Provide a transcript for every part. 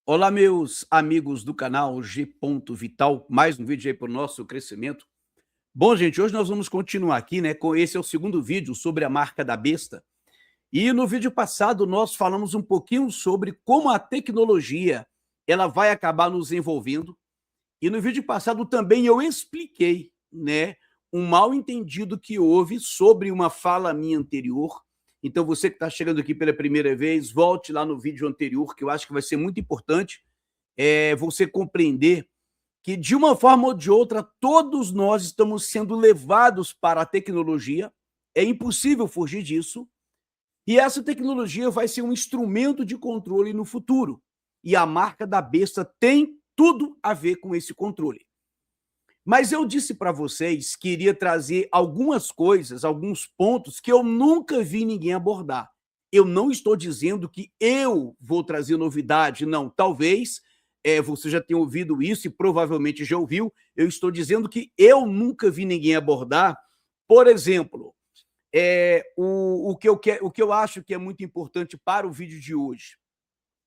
Olá, meus amigos do canal G. Vital, mais um vídeo aí para o nosso crescimento. Bom, gente, hoje nós vamos continuar aqui, né? Esse é o segundo vídeo sobre a marca da besta. E no vídeo passado nós falamos um pouquinho sobre como a tecnologia ela vai acabar nos envolvendo. E no vídeo passado também eu expliquei, né, um mal entendido que houve sobre uma fala minha anterior. Então, você que está chegando aqui pela primeira vez, volte lá no vídeo anterior, que eu acho que vai ser muito importante você compreender que, de uma forma ou de outra, todos nós estamos sendo levados para a tecnologia, é impossível fugir disso, e essa tecnologia vai ser um instrumento de controle no futuro. E a marca da besta tem tudo a ver com esse controle. Mas eu disse para vocês que iria trazer algumas coisas, alguns pontos que eu nunca vi ninguém abordar. Eu não estou dizendo que eu vou trazer novidade, não. Talvez você já tenha ouvido isso e provavelmente já ouviu. Eu estou dizendo que eu nunca vi ninguém abordar. Por exemplo, o que eu acho que é muito importante para o vídeo de hoje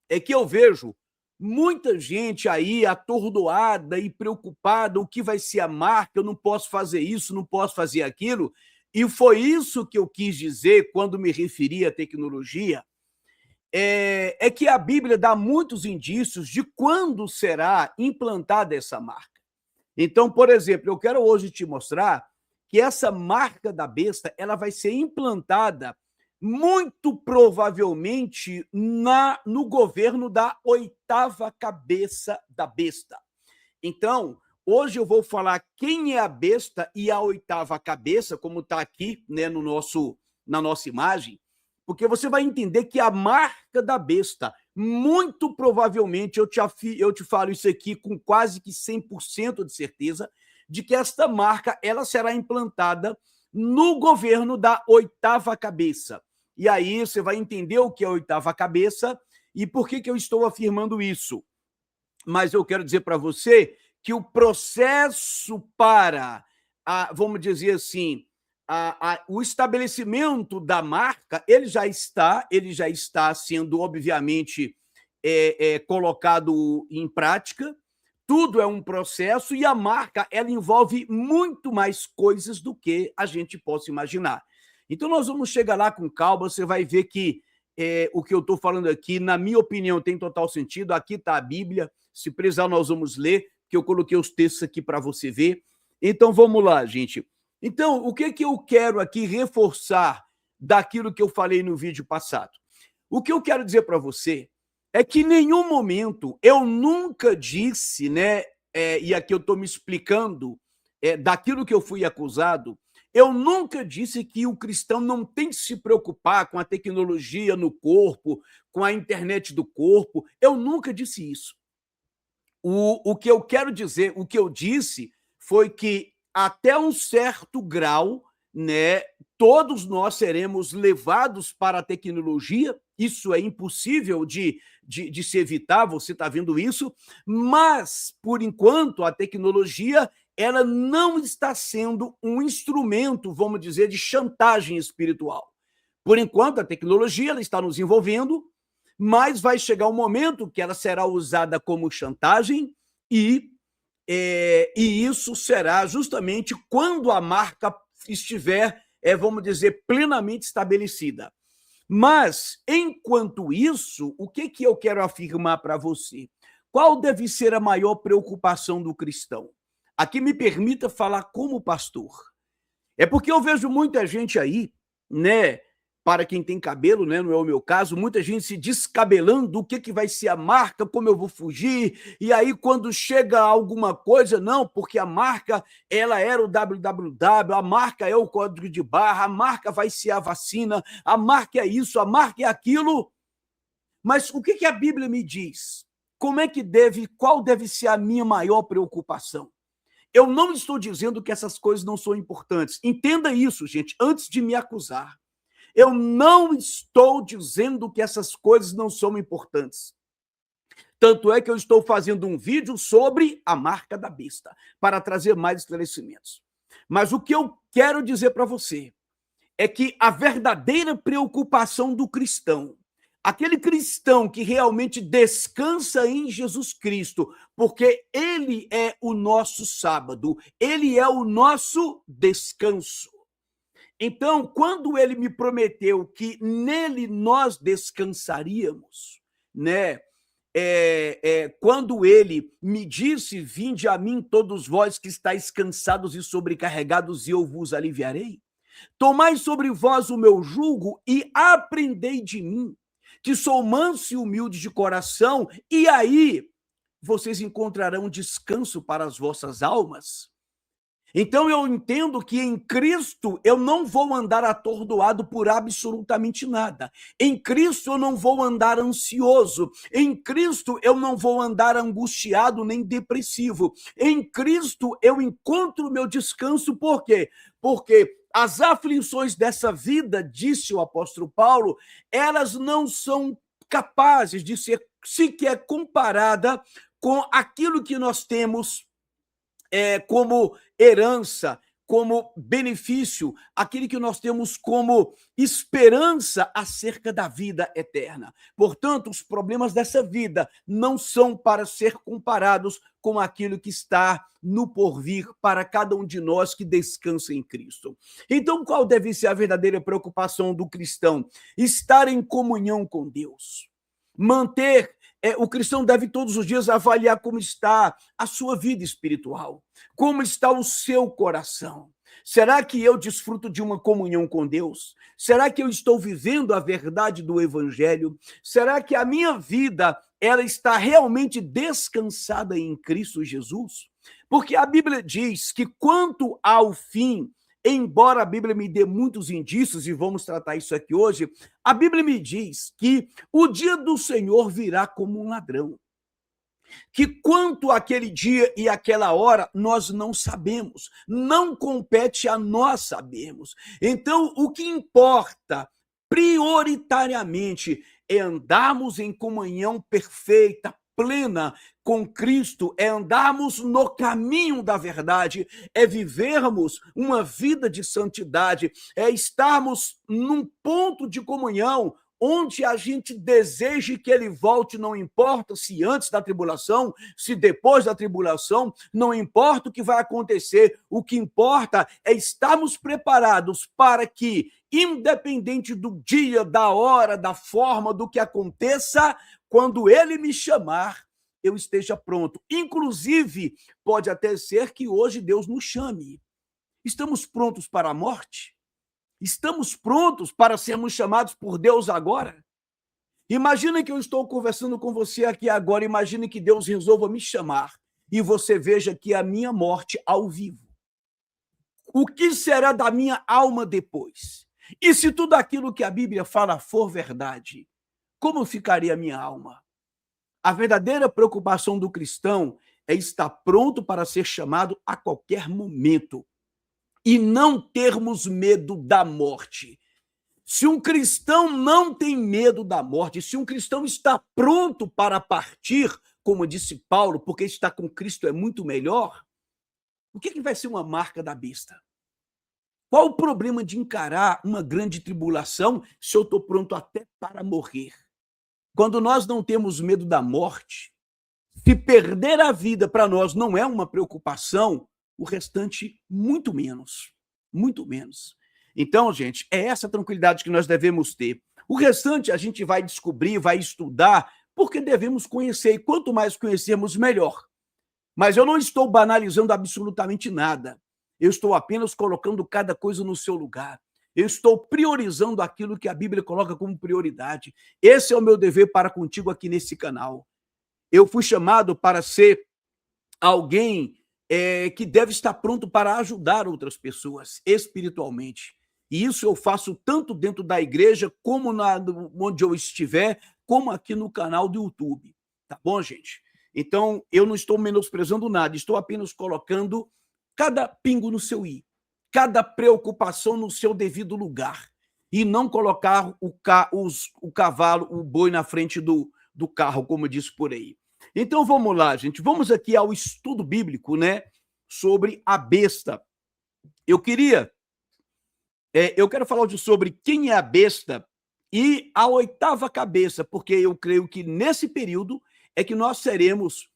é que eu vejo muita gente aí atordoada e preocupada, o que vai ser a marca, eu não posso fazer isso, não posso fazer aquilo, e foi isso que eu quis dizer quando me referi à tecnologia, é que a Bíblia dá muitos indícios de quando será implantada essa marca. Então, por exemplo, eu quero hoje te mostrar que essa marca da besta ela vai ser implantada muito provavelmente no governo da oitava cabeça da besta. Então, hoje eu vou falar quem é a besta e a oitava cabeça, como está aqui, né, na nossa imagem, porque você vai entender que a marca da besta, muito provavelmente, eu te falo isso aqui com quase que 100% de certeza, de que esta marca ela será implantada no governo da oitava cabeça. E aí você vai entender o que é a oitava cabeça e por que eu estou afirmando isso. Mas eu quero dizer para você que o processo para, vamos dizer assim, o estabelecimento da marca, ele já está sendo, obviamente, colocado em prática. Tudo é um processo e a marca ela envolve muito mais coisas do que a gente possa imaginar. Então, nós vamos chegar lá com calma, você vai ver que o que eu estou falando aqui, na minha opinião, tem total sentido. Aqui está a Bíblia, se precisar nós vamos ler, que eu coloquei os textos aqui para você ver. Então, vamos lá, gente. Então, o que eu quero aqui reforçar daquilo que eu falei no vídeo passado? O que eu quero dizer para você é que em nenhum momento eu nunca disse, né, e aqui eu estou me explicando daquilo que eu fui acusado, eu nunca disse que o cristão não tem que se preocupar com a tecnologia no corpo, com a internet do corpo. Eu nunca disse isso. O que eu quero dizer, o que eu disse foi que até um certo grau, né, todos nós seremos levados para a tecnologia. Isso é impossível de se evitar, você está vendo isso, mas, por enquanto, a tecnologia ela não está sendo um instrumento, vamos dizer, de chantagem espiritual. Por enquanto, a tecnologia ela está nos envolvendo, mas vai chegar um momento que ela será usada como chantagem e isso será justamente quando a marca estiver, vamos dizer, plenamente estabelecida. Mas, enquanto isso, o que eu quero afirmar para você? Qual deve ser a maior preocupação do cristão? Aqui me permita falar como pastor. É porque eu vejo muita gente aí, né? Para quem tem cabelo, né? Não é o meu caso, muita gente se descabelando o que vai ser a marca, como eu vou fugir. E aí, quando chega alguma coisa, não, porque a marca ela era o www, a marca é o código de barra, a marca vai ser a vacina, a marca é isso, a marca é aquilo. Mas o que a Bíblia me diz? Como é que qual deve ser a minha maior preocupação? Eu não estou dizendo que essas coisas não são importantes. Entenda isso, gente, antes de me acusar. Eu não estou dizendo que essas coisas não são importantes. Tanto é que eu estou fazendo um vídeo sobre a marca da besta, para trazer mais esclarecimentos. Mas o que eu quero dizer para você é que a verdadeira preocupação do cristão, aquele cristão que realmente descansa em Jesus Cristo, porque ele é o nosso sábado, ele é o nosso descanso. Então, quando ele me prometeu que nele nós descansaríamos, né? Quando ele me disse: vinde a mim todos vós que estáis cansados e sobrecarregados, e eu vos aliviarei. Tomai sobre vós o meu jugo e aprendei de mim, que sou manso e humilde de coração, e aí vocês encontrarão descanso para as vossas almas. Então eu entendo que em Cristo eu não vou andar atordoado por absolutamente nada. Em Cristo eu não vou andar ansioso. Em Cristo eu não vou andar angustiado nem depressivo. Em Cristo eu encontro o meu descanso. Por quê? Porque as aflições dessa vida, disse o apóstolo Paulo, elas não são capazes de ser sequer comparada com aquilo que nós temos como herança, como benefício, aquele que nós temos como esperança acerca da vida eterna. Portanto, os problemas dessa vida não são para ser comparados com aquilo que está no porvir para cada um de nós que descansa em Cristo. Então, qual deve ser a verdadeira preocupação do cristão? Estar em comunhão com Deus. Manter o cristão deve todos os dias avaliar como está a sua vida espiritual, como está o seu coração. Será que eu desfruto de uma comunhão com Deus? Será que eu estou vivendo a verdade do Evangelho? Será que a minha vida ela está realmente descansada em Cristo Jesus? Porque a Bíblia diz que quanto ao fim, embora a Bíblia me dê muitos indícios, e vamos tratar isso aqui hoje, a Bíblia me diz que o dia do Senhor virá como um ladrão. Que quanto àquele dia e àquela hora, nós não sabemos. Não compete a nós sabermos. Então, o que importa, prioritariamente, é andarmos em comunhão perfeita, plena com Cristo, é andarmos no caminho da verdade, é vivermos uma vida de santidade, é estarmos num ponto de comunhão onde a gente deseje que ele volte, não importa se antes da tribulação, se depois da tribulação, não importa o que vai acontecer, o que importa é estarmos preparados para que, independente do dia, da hora, da forma, do que aconteça, quando ele me chamar, eu esteja pronto. Inclusive, pode até ser que hoje Deus nos chame. Estamos prontos para a morte? Estamos prontos para sermos chamados por Deus agora? Imagina que eu estou conversando com você aqui agora, imagine que Deus resolva me chamar e você veja que a minha morte ao vivo. O que será da minha alma depois? E se tudo aquilo que a Bíblia fala for verdade, como ficaria a minha alma? A verdadeira preocupação do cristão é estar pronto para ser chamado a qualquer momento e não termos medo da morte. Se um cristão não tem medo da morte, se um cristão está pronto para partir, como disse Paulo, porque estar com Cristo é muito melhor, o que vai ser uma marca da besta? Qual o problema de encarar uma grande tribulação se eu estou pronto até para morrer? Quando nós não temos medo da morte, se perder a vida para nós não é uma preocupação, o restante muito menos, muito menos. Então, gente, é essa tranquilidade que nós devemos ter. O restante a gente vai descobrir, vai estudar, porque devemos conhecer, e quanto mais conhecermos, melhor. Mas eu não estou banalizando absolutamente nada. Eu estou apenas colocando cada coisa no seu lugar. Eu estou priorizando aquilo que a Bíblia coloca como prioridade. Esse é o meu dever para contigo aqui nesse canal. Eu fui chamado para ser alguém que deve estar pronto para ajudar outras pessoas espiritualmente. E isso eu faço tanto dentro da igreja, como onde eu estiver, como aqui no canal do YouTube. Tá bom, gente? Então, eu não estou menosprezando nada, estou apenas colocando cada pingo no seu i, cada preocupação no seu devido lugar, e não colocar o cavalo, o boi na frente do carro, como diz por aí. Então, vamos lá, gente. Vamos aqui ao estudo bíblico, né, sobre a besta. Eu quero falar sobre quem é a besta e a oitava cabeça, porque eu creio que nesse período é que nós seremos,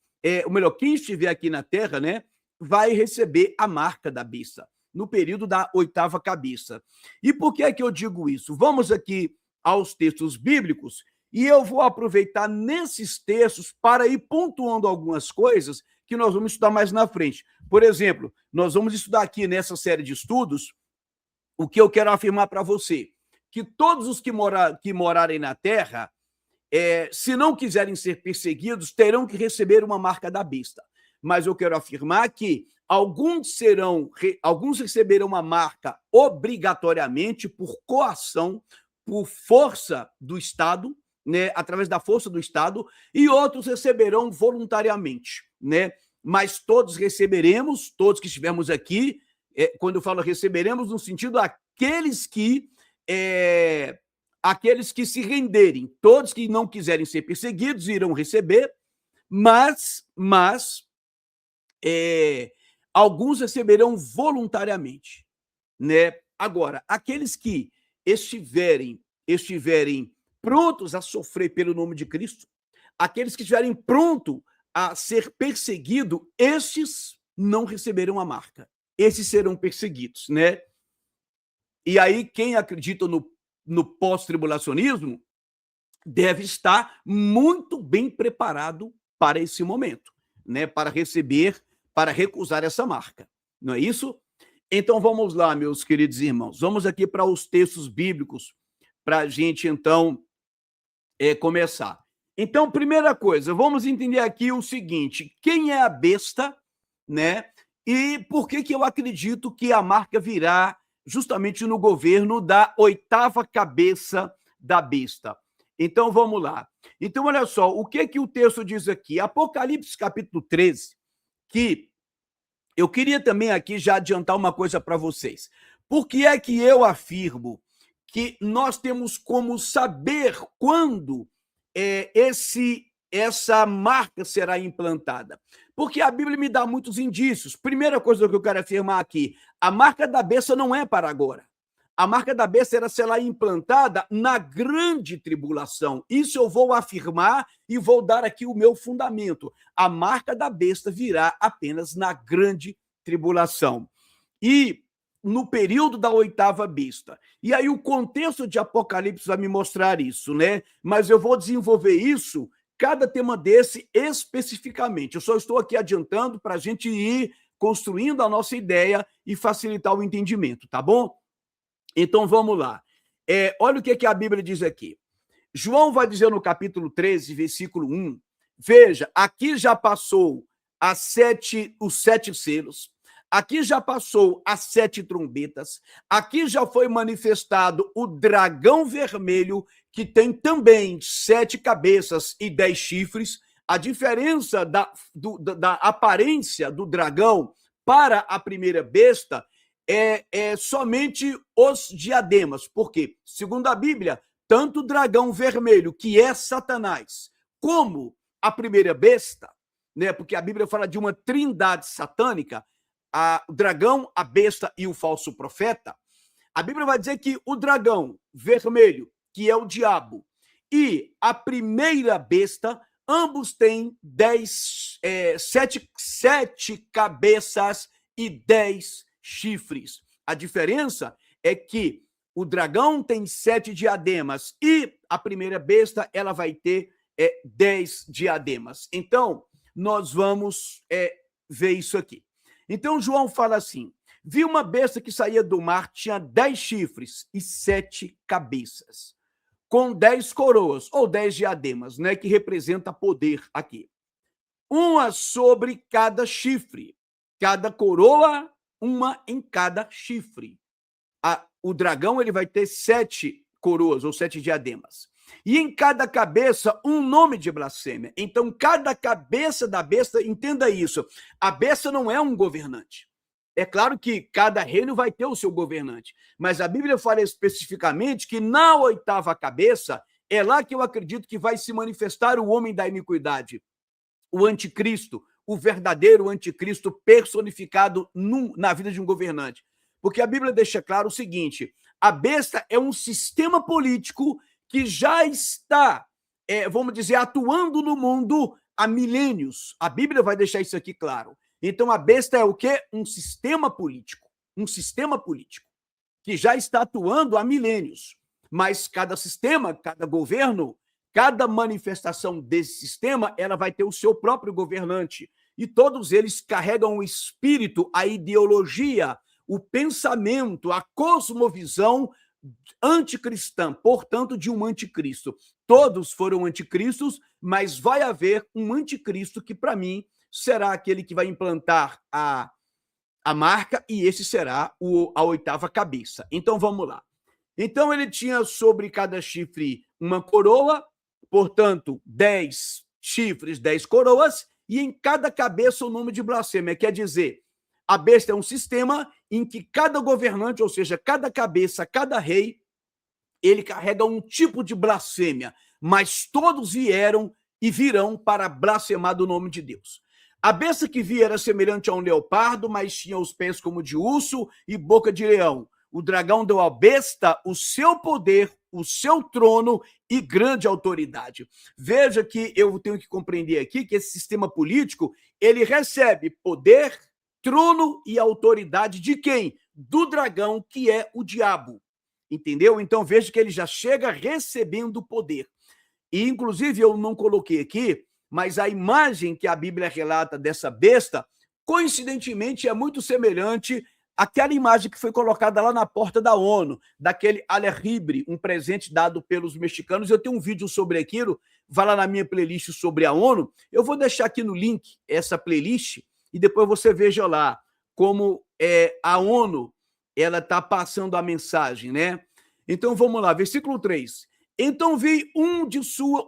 ou melhor, quem estiver aqui na Terra, né, vai receber a marca da besta, no período da oitava cabeça. E por que é que eu digo isso? Vamos aqui aos textos bíblicos e eu vou aproveitar nesses textos para ir pontuando algumas coisas que nós vamos estudar mais na frente. Por exemplo, nós vamos estudar aqui nessa série de estudos o que eu quero afirmar para você, que todos os que morarem na terra, se não quiserem ser perseguidos, terão que receber uma marca da besta. Mas eu quero afirmar que alguns receberão uma marca obrigatoriamente por coação, por força do Estado, né, através da força do Estado, e outros receberão voluntariamente, né? Mas todos receberemos, todos que estivermos aqui, quando eu falo receberemos, no sentido aqueles que se renderem, todos que não quiserem ser perseguidos irão receber, mas alguns receberão voluntariamente, né? Agora, aqueles que estiverem prontos a sofrer pelo nome de Cristo, aqueles que estiverem prontos a ser perseguido, estes não receberão a marca. Esses serão perseguidos, né? E aí, quem acredita no pós-tribulacionismo deve estar muito bem preparado para esse momento, né? Para receber, para recusar essa marca. Não é isso? Então, vamos lá, meus queridos irmãos. Vamos aqui para os textos bíblicos para a gente, então, começar. Então, primeira coisa, vamos entender aqui o seguinte: quem é a besta, né? E por que eu acredito que a marca virá justamente no governo da oitava cabeça da besta? Então, vamos lá. Então, olha só, o que o texto diz aqui? Apocalipse, capítulo 13, que eu queria também aqui já adiantar uma coisa para vocês. Por que é que eu afirmo que nós temos como saber quando essa marca será implantada? Porque a Bíblia me dá muitos indícios. Primeira coisa que eu quero afirmar aqui, a marca da besta não é para agora. A marca da besta será implantada na grande tribulação. Isso eu vou afirmar e vou dar aqui o meu fundamento. A marca da besta virá apenas na grande tribulação. E no período da oitava besta. E aí o contexto de Apocalipse vai me mostrar isso, né? Mas eu vou desenvolver isso, cada tema desse especificamente. Eu só estou aqui adiantando para a gente ir construindo a nossa ideia e facilitar o entendimento, tá bom? Então vamos lá. Olha o que a Bíblia diz aqui. João vai dizer no capítulo 13, versículo 1, veja, aqui já passou os 7 selos, aqui já passou as 7 trombetas, aqui já foi manifestado o dragão vermelho, que tem também 7 cabeças e 10 chifres. A diferença da aparência do dragão para a primeira besta é somente os diademas. Por quê? Segundo a Bíblia, tanto o dragão vermelho, que é Satanás, como a primeira besta, né? Porque a Bíblia fala de uma trindade satânica, o dragão, a besta e o falso profeta. A Bíblia vai dizer que o dragão vermelho, que é o diabo, e a primeira besta, ambos têm 7 cabeças e 10 chifres. A diferença é que o dragão tem 7 diademas e a primeira besta ela vai ter 10 diademas. Então, nós vamos ver isso aqui. Então, João fala assim, vi uma besta que saía do mar, tinha 10 chifres e 7 cabeças, com 10 coroas, ou 10 diademas, né, que representa poder aqui. Uma sobre cada chifre, cada coroa, uma em cada chifre. O dragão ele vai ter 7 coroas ou 7 diademas. E em cada cabeça, um nome de blasfêmia. Então, cada cabeça da besta, entenda isso, a besta não é um governante. É claro que cada reino vai ter o seu governante, mas a Bíblia fala especificamente que na oitava cabeça, é lá que eu acredito que vai se manifestar o homem da iniquidade, o anticristo, o verdadeiro anticristo personificado na vida de um governante. Porque a Bíblia deixa claro o seguinte, a besta é um sistema político que já está, vamos dizer, atuando no mundo há milênios. A Bíblia vai deixar isso aqui claro. Então, a besta é o quê? Um sistema político. Um sistema político que já está atuando há milênios. Mas cada sistema, cada governo, cada manifestação desse sistema, ela vai ter o seu próprio governante. E todos eles carregam o espírito, a ideologia, o pensamento, a cosmovisão anticristã, portanto, de um anticristo. Todos foram anticristos, mas vai haver um anticristo que, para mim, será aquele que vai implantar a marca, e esse será a oitava cabeça. Então, vamos lá. Então, ele tinha sobre cada chifre uma coroa, portanto, 10 chifres, 10 coroas, e em cada cabeça o nome de blasfêmia. Quer dizer, a besta é um sistema em que cada governante, ou seja, cada cabeça, cada rei, ele carrega um tipo de blasfêmia, mas todos vieram e virão para blasfemar do nome de Deus. A besta que via era semelhante a um leopardo, mas tinha os pés como de urso e boca de leão. O dragão deu à besta o seu poder, o seu trono e grande autoridade. Veja que eu tenho que compreender aqui que esse sistema político, ele recebe poder, trono e autoridade de quem? Do dragão, que é o diabo. Entendeu? Então veja que ele já chega recebendo poder. E, inclusive, eu não coloquei aqui, mas a imagem que a Bíblia relata dessa besta, coincidentemente, é muito semelhante àquela imagem que foi colocada lá na porta da ONU, daquele aljibe, um presente dado pelos mexicanos. Eu tenho um vídeo sobre aquilo, vai lá na minha playlist sobre a ONU. Eu vou deixar aqui no link essa playlist e depois você veja lá como a ONU ela está passando a mensagem, né? Então, vamos lá, versículo 3. Então vi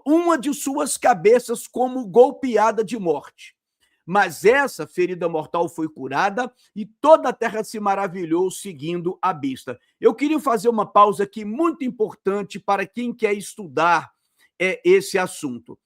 uma de suas cabeças como golpeada de morte. Mas essa ferida mortal foi curada e toda a terra se maravilhou seguindo a besta. Eu queria fazer uma pausa aqui muito importante para quem quer estudar esse assunto.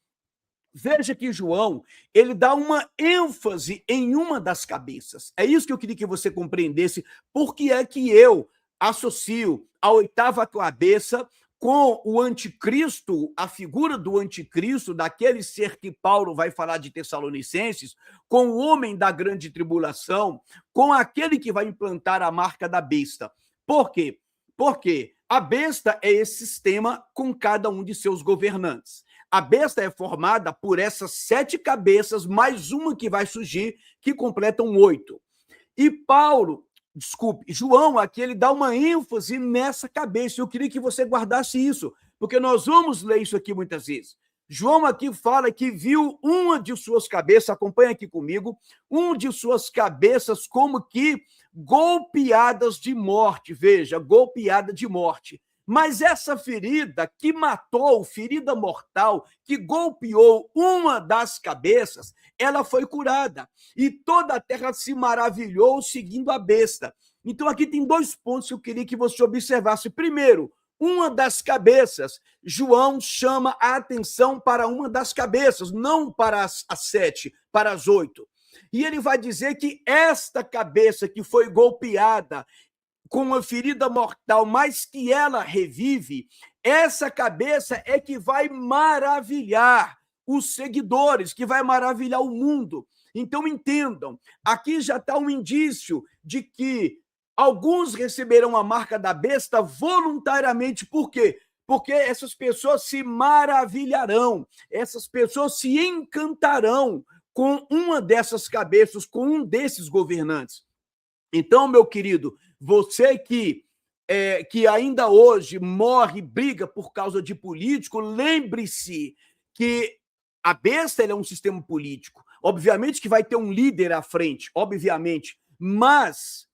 Veja que João, ele dá uma ênfase em uma das cabeças. É isso que eu queria que você compreendesse, porque é que eu associo a oitava cabeça com o anticristo, a figura do anticristo, daquele ser que Paulo vai falar de Tessalonicenses, com o homem da grande tribulação, com aquele que vai implantar a marca da besta. Por quê? Porque a besta é esse sistema com cada um de seus governantes. A besta é formada por essas 7 cabeças, mais uma que vai surgir, que completam 8. E João aqui, ele dá uma ênfase nessa cabeça. Eu queria que você guardasse isso, porque nós vamos ler isso aqui muitas vezes. João aqui fala que viu uma de suas cabeças, acompanha aqui comigo, uma de suas cabeças como que golpeadas de morte. Veja, golpeada de morte. Mas essa ferida que matou, ferida mortal, que golpeou uma das cabeças, ela foi curada. E toda a terra se maravilhou seguindo a besta. Então, aqui tem 2 pontos que eu queria que você observasse. Primeiro, uma das cabeças. João chama a atenção para uma das cabeças, não para as 7, para as 8. E ele vai dizer que esta cabeça que foi golpeada com uma ferida mortal, mas que ela revive, essa cabeça é que vai maravilhar os seguidores, que vai maravilhar o mundo. Então, entendam, aqui já está um indício de que alguns receberão a marca da besta voluntariamente. Por quê? Porque essas pessoas se maravilharão, essas pessoas se encantarão com uma dessas cabeças, com um desses governantes. Então, meu querido, você que ainda hoje morre, briga por causa de político, lembre-se que a besta é um sistema político. Obviamente que vai ter um líder à frente, obviamente, mas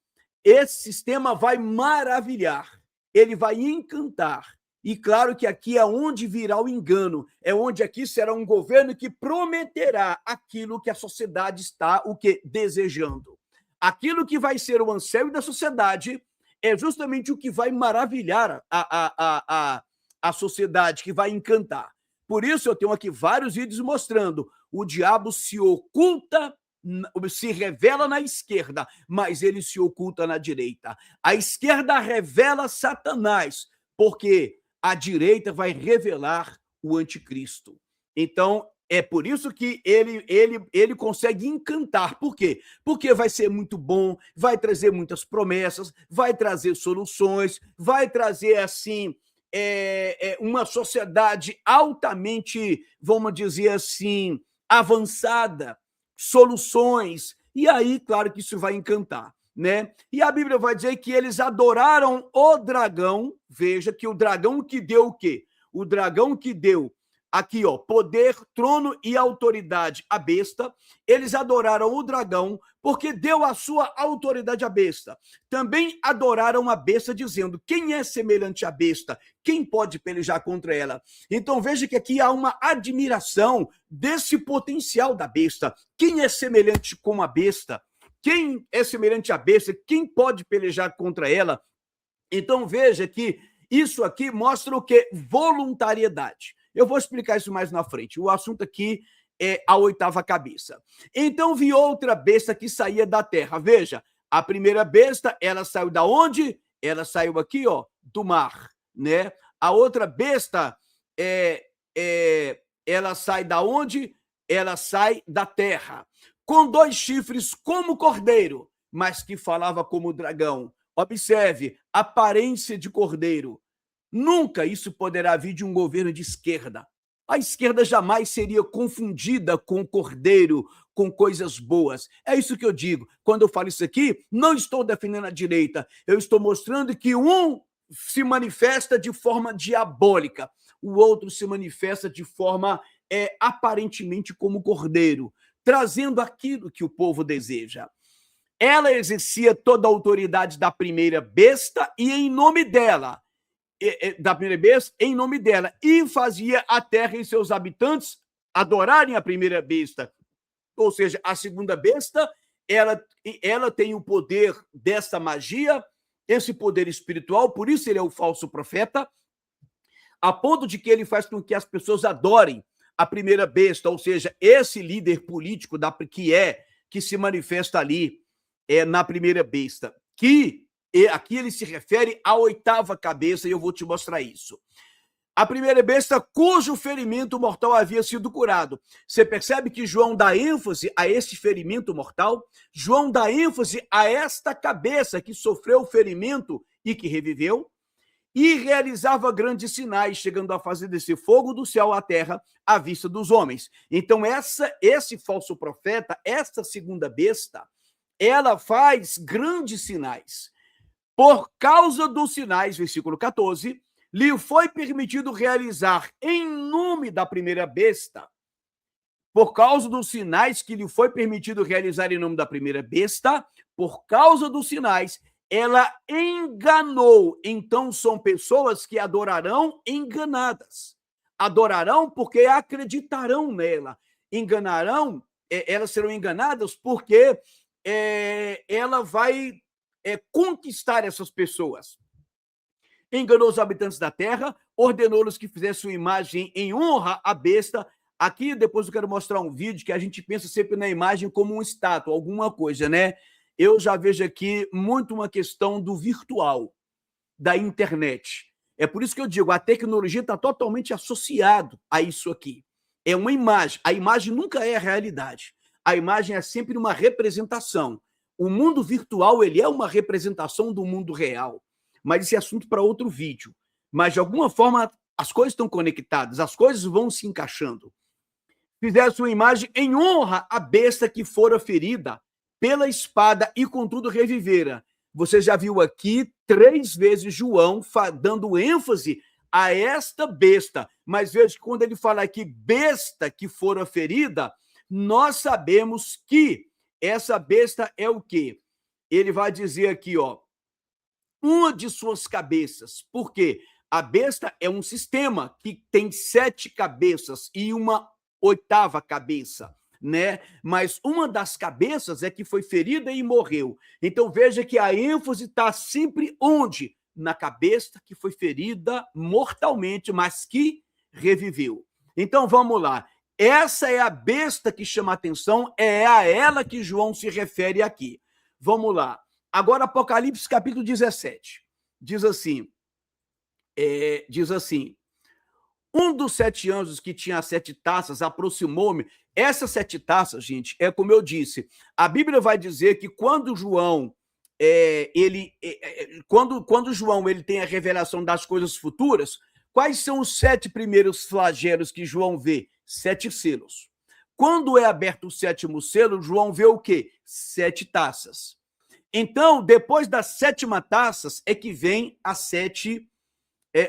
esse sistema vai maravilhar, ele vai encantar. E claro que aqui é onde virá o engano, é onde aqui será um governo que prometerá aquilo que a sociedade está desejando. Aquilo que vai ser o anseio da sociedade é justamente o que vai maravilhar a sociedade, que vai encantar. Por isso, eu tenho aqui vários vídeos mostrando o diabo se oculta, se revela na esquerda, mas ele se oculta na direita. A esquerda revela Satanás, porque a direita vai revelar o anticristo. Então, é por isso que ele consegue encantar. Por quê? Porque vai ser muito bom, vai trazer muitas promessas, vai trazer soluções, vai trazer, assim, uma sociedade altamente, vamos dizer assim, avançada, soluções. E aí, claro que isso vai encantar, né? E a Bíblia vai dizer que eles adoraram o dragão. Veja que o dragão que deu o quê? O dragão que deu aqui, ó, poder, trono e autoridade à besta. Eles adoraram o dragão porque deu a sua autoridade à besta. Também adoraram a besta, dizendo: quem é semelhante à besta? Quem pode pelejar contra ela? Então veja que aqui há uma admiração desse potencial da besta. Quem é semelhante com a besta? Quem é semelhante à besta? Quem pode pelejar contra ela? Então veja que isso aqui mostra o quê? Voluntariedade. Eu vou explicar isso mais na frente. O assunto aqui é a oitava cabeça. Então vi outra besta que saía da terra. Veja, a primeira besta, ela saiu da onde? Ela saiu aqui, ó, do mar, né? A outra besta, ela sai da onde? Ela sai da terra. Com 2 chifres como cordeiro, mas que falava como dragão. Observe, aparência de cordeiro. Nunca isso poderá vir de um governo de esquerda. A esquerda jamais seria confundida com cordeiro, com coisas boas. É isso que eu digo. Quando eu falo isso aqui, não estou defendendo a direita. Eu estou mostrando que um se manifesta de forma diabólica, o outro se manifesta de forma aparentemente como cordeiro, trazendo aquilo que o povo deseja. Ela exercia toda a autoridade da primeira besta e em nome dela, em nome dela, e fazia a terra e seus habitantes adorarem a primeira besta. Ou seja, a segunda besta, ela tem o poder dessa magia, esse poder espiritual, por isso ele é o falso profeta, a ponto de que ele faz com que as pessoas adorem a primeira besta, ou seja, esse líder político que se manifesta ali na primeira besta, que aqui ele se refere à oitava cabeça, e eu vou te mostrar isso. A primeira besta, cujo ferimento mortal havia sido curado. Você percebe que João dá ênfase a esse ferimento mortal? João dá ênfase a esta cabeça que sofreu o ferimento e que reviveu, e realizava grandes sinais, chegando a fazer descer fogo do céu à terra à vista dos homens. Então, esse falso profeta, essa segunda besta, ela faz grandes sinais. Por causa dos sinais, versículo 14, lhe foi permitido realizar em nome da primeira besta. Por causa dos sinais que lhe foi permitido realizar em nome da primeira besta, por causa dos sinais, ela enganou. Então, são pessoas que adorarão enganadas. Adorarão porque acreditarão nela. Enganarão, elas serão enganadas porque ela vai conquistar essas pessoas. Enganou os habitantes da terra, ordenou-lhes que fizessem uma imagem em honra à besta. Aqui, depois eu quero mostrar um vídeo que a gente pensa sempre na imagem como uma estátua, alguma coisa, né? Eu já vejo aqui muito uma questão do virtual, da internet. É por isso que eu digo, a tecnologia está totalmente associada a isso aqui. É uma imagem. A imagem nunca é a realidade. A imagem é sempre uma representação. O mundo virtual, ele é uma representação do mundo real. Mas esse é assunto para outro vídeo. Mas, de alguma forma, as coisas estão conectadas, as coisas vão se encaixando. Fizesse uma imagem em honra à besta que fora ferida pela espada e, contudo, revivera. Você já viu aqui 3 vezes João dando ênfase a esta besta. Mas veja que quando ele fala aqui besta que fora ferida, nós sabemos que essa besta é o quê? Ele vai dizer aqui, ó, uma de suas cabeças. Por quê? A besta é um sistema que tem 7 cabeças e uma 8ª cabeça, né? Mas uma das cabeças é que foi ferida e morreu. Então veja que a ênfase está sempre onde? Na cabeça que foi ferida mortalmente, mas que reviveu. Então vamos lá. Essa é a besta que chama a atenção, é a ela que João se refere aqui. Vamos lá. Agora, Apocalipse capítulo 17. Diz assim: diz assim: um dos 7 anjos que tinha as 7 taças aproximou-me. Essas 7 taças, gente, é como eu disse. A Bíblia vai dizer que quando João quando João ele tem a revelação das coisas futuras, quais são os 7 primeiros flagelos que João vê? 7 selos. Quando é aberto o 7º selo, João vê o quê? 7 taças. Então, depois das 7ª taças é que vem as 7,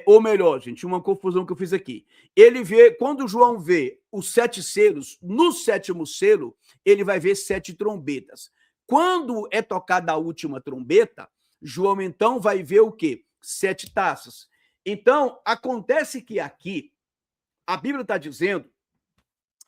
ou melhor, gente, uma confusão que eu fiz aqui. Ele vê, quando João vê os 7 selos, no 7º selo, ele vai ver 7 trombetas. Quando é tocada a última trombeta, João então vai ver o quê? 7 taças. Então, acontece que aqui, a Bíblia está dizendo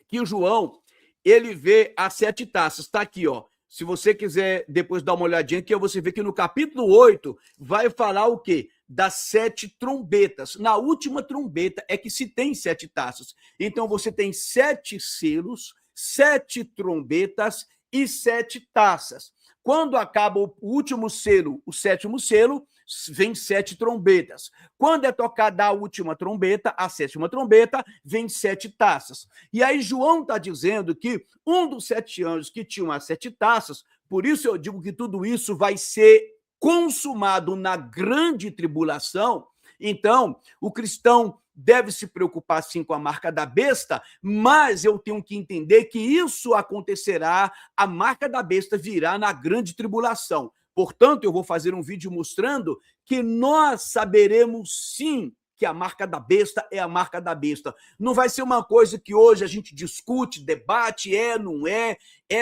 que o João, ele vê as 7 taças. Está aqui, ó. Se você quiser depois dar uma olhadinha aqui, você vê que no capítulo 8 vai falar o quê? Das 7 trombetas. Na última trombeta é que se tem 7 taças. Então, você tem 7 selos, 7 trombetas e 7 taças. Quando acaba o último selo, o 7º selo, vem 7 trombetas. Quando é tocada a última trombeta, a 7ª trombeta, vem 7 taças. E aí João está dizendo que um dos 7 anjos que tinham as 7 taças, por isso eu digo que tudo isso vai ser consumado na grande tribulação. Então, o cristão deve se preocupar sim com a marca da besta, mas eu tenho que entender que isso acontecerá, a marca da besta virá na grande tribulação. Portanto, eu vou fazer um vídeo mostrando que nós saberemos sim que a marca da besta é a marca da besta. Não vai ser uma coisa que hoje a gente discute, debate, não é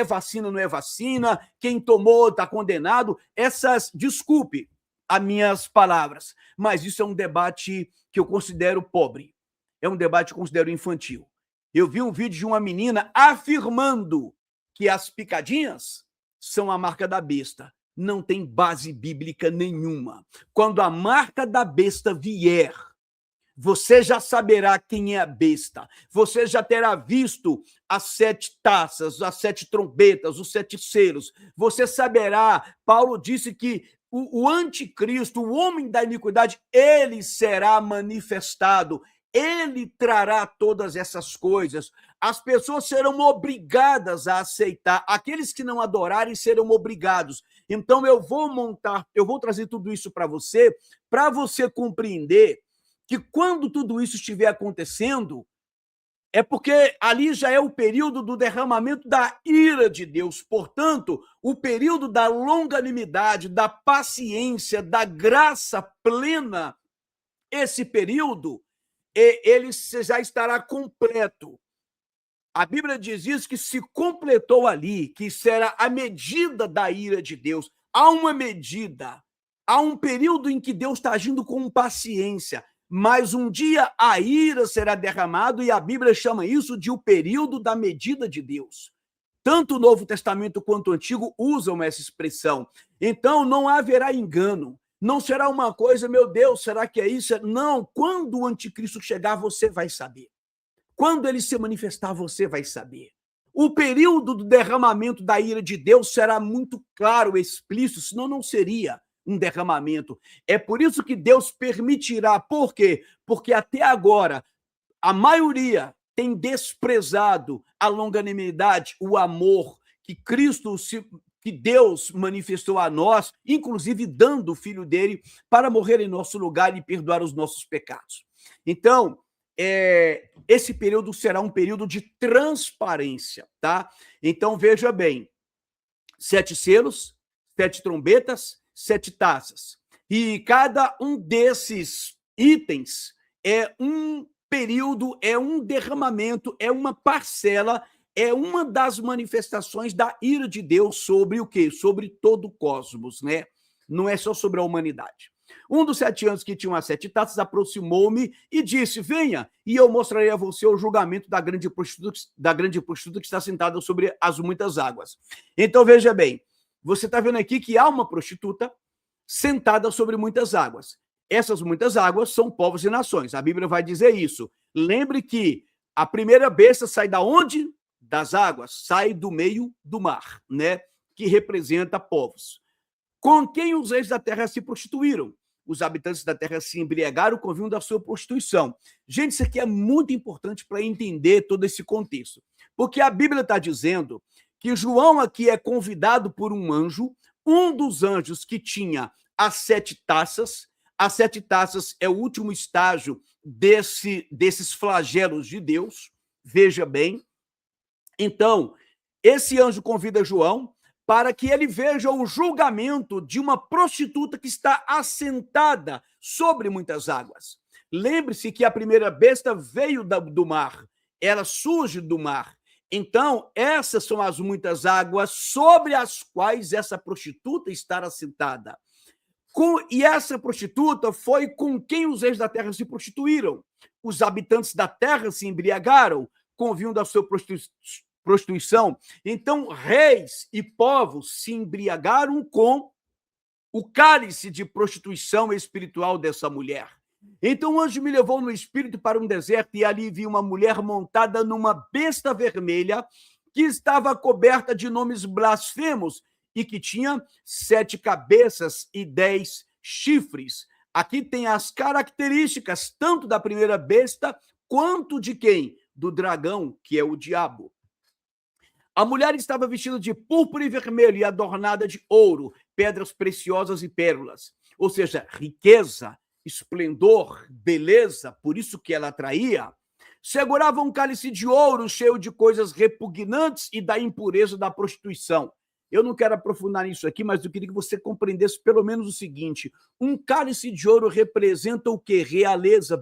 vacina, não é vacina, quem tomou está condenado. Desculpe as minhas palavras, mas isso é um debate que eu considero pobre. É um debate que eu considero infantil. Eu vi um vídeo de uma menina afirmando que as picadinhas são a marca da besta. Não tem base bíblica nenhuma. Quando a marca da besta vier, você já saberá quem é a besta. Você já terá visto as 7 taças, as 7 trombetas, os 7 selos. Você saberá, Paulo disse que o anticristo, o homem da iniquidade, ele será manifestado. Ele trará todas essas coisas. As pessoas serão obrigadas a aceitar. Aqueles que não adorarem serão obrigados. Então, eu vou trazer tudo isso para você compreender que quando tudo isso estiver acontecendo, é porque ali já é o período do derramamento da ira de Deus. Portanto, o período da longanimidade, da paciência, da graça plena, esse período, ele já estará completo. A Bíblia diz isso, que se completou ali, que será a medida da ira de Deus. Há uma medida, há um período em que Deus está agindo com paciência, mas um dia a ira será derramada e a Bíblia chama isso de o período da medida de Deus. Tanto o Novo Testamento quanto o Antigo usam essa expressão. Então, não haverá engano. Não será uma coisa, meu Deus, será que é isso? Não, quando o anticristo chegar, você vai saber. Quando ele se manifestar, você vai saber. O período do derramamento da ira de Deus será muito claro, explícito, senão não seria um derramamento. É por isso que Deus permitirá. Por quê? Porque até agora a maioria tem desprezado a longanimidade, o amor que Deus manifestou a nós, inclusive dando o Filho dele para morrer em nosso lugar e perdoar os nossos pecados. Então, esse período será um período de transparência, tá? Então, veja bem, 7 selos, 7 trombetas, 7 taças. E cada um desses itens é um período, é um derramamento, é uma parcela, é uma das manifestações da ira de Deus sobre o quê? Sobre todo o cosmos, né? Não é só sobre a humanidade. Um dos 7 anjos que tinham as 7 taças aproximou-me e disse: venha, e eu mostrarei a você o julgamento da grande prostituta que está sentada sobre as muitas águas. Então, veja bem, você está vendo aqui que há uma prostituta sentada sobre muitas águas. Essas muitas águas são povos e nações. A Bíblia vai dizer isso. Lembre que a primeira besta sai da onde? Das águas, sai do meio do mar, né? Que representa povos. Com quem os reis da terra se prostituíram? os habitantes da terra se embriagaram com o vinho da sua prostituição. Gente, isso aqui é muito importante para entender todo esse contexto, porque a Bíblia está dizendo que João aqui é convidado por um dos anjos que tinha as 7 taças. As 7 taças é o último estágio desses flagelos de Deus, veja bem. Então, esse anjo convida João para que ele veja o julgamento de uma prostituta que está assentada sobre muitas águas. Lembre-se que a primeira besta veio do mar, ela surge do mar. Então, essas são as muitas águas sobre as quais essa prostituta está assentada. E essa prostituta foi com quem os reis da terra se prostituíram. Os habitantes da terra se embriagaram com o vinho da sua prostituição. Então, reis e povos se embriagaram com o cálice de prostituição espiritual dessa mulher. Então, o anjo me levou no espírito para um deserto e ali vi uma mulher montada numa besta vermelha que estava coberta de nomes blasfemos e que tinha 7 cabeças e 10 chifres. Aqui tem as características tanto da primeira besta quanto de quem? Do dragão, que é o diabo. A mulher estava vestida de púrpura e vermelho e adornada de ouro, pedras preciosas e pérolas. Ou seja, riqueza, esplendor, beleza, por isso que ela atraía. Segurava um cálice de ouro cheio de coisas repugnantes e da impureza da prostituição. Eu não quero aprofundar nisso aqui, mas eu queria que você compreendesse pelo menos o seguinte: um cálice de ouro representa o quê? Realeza,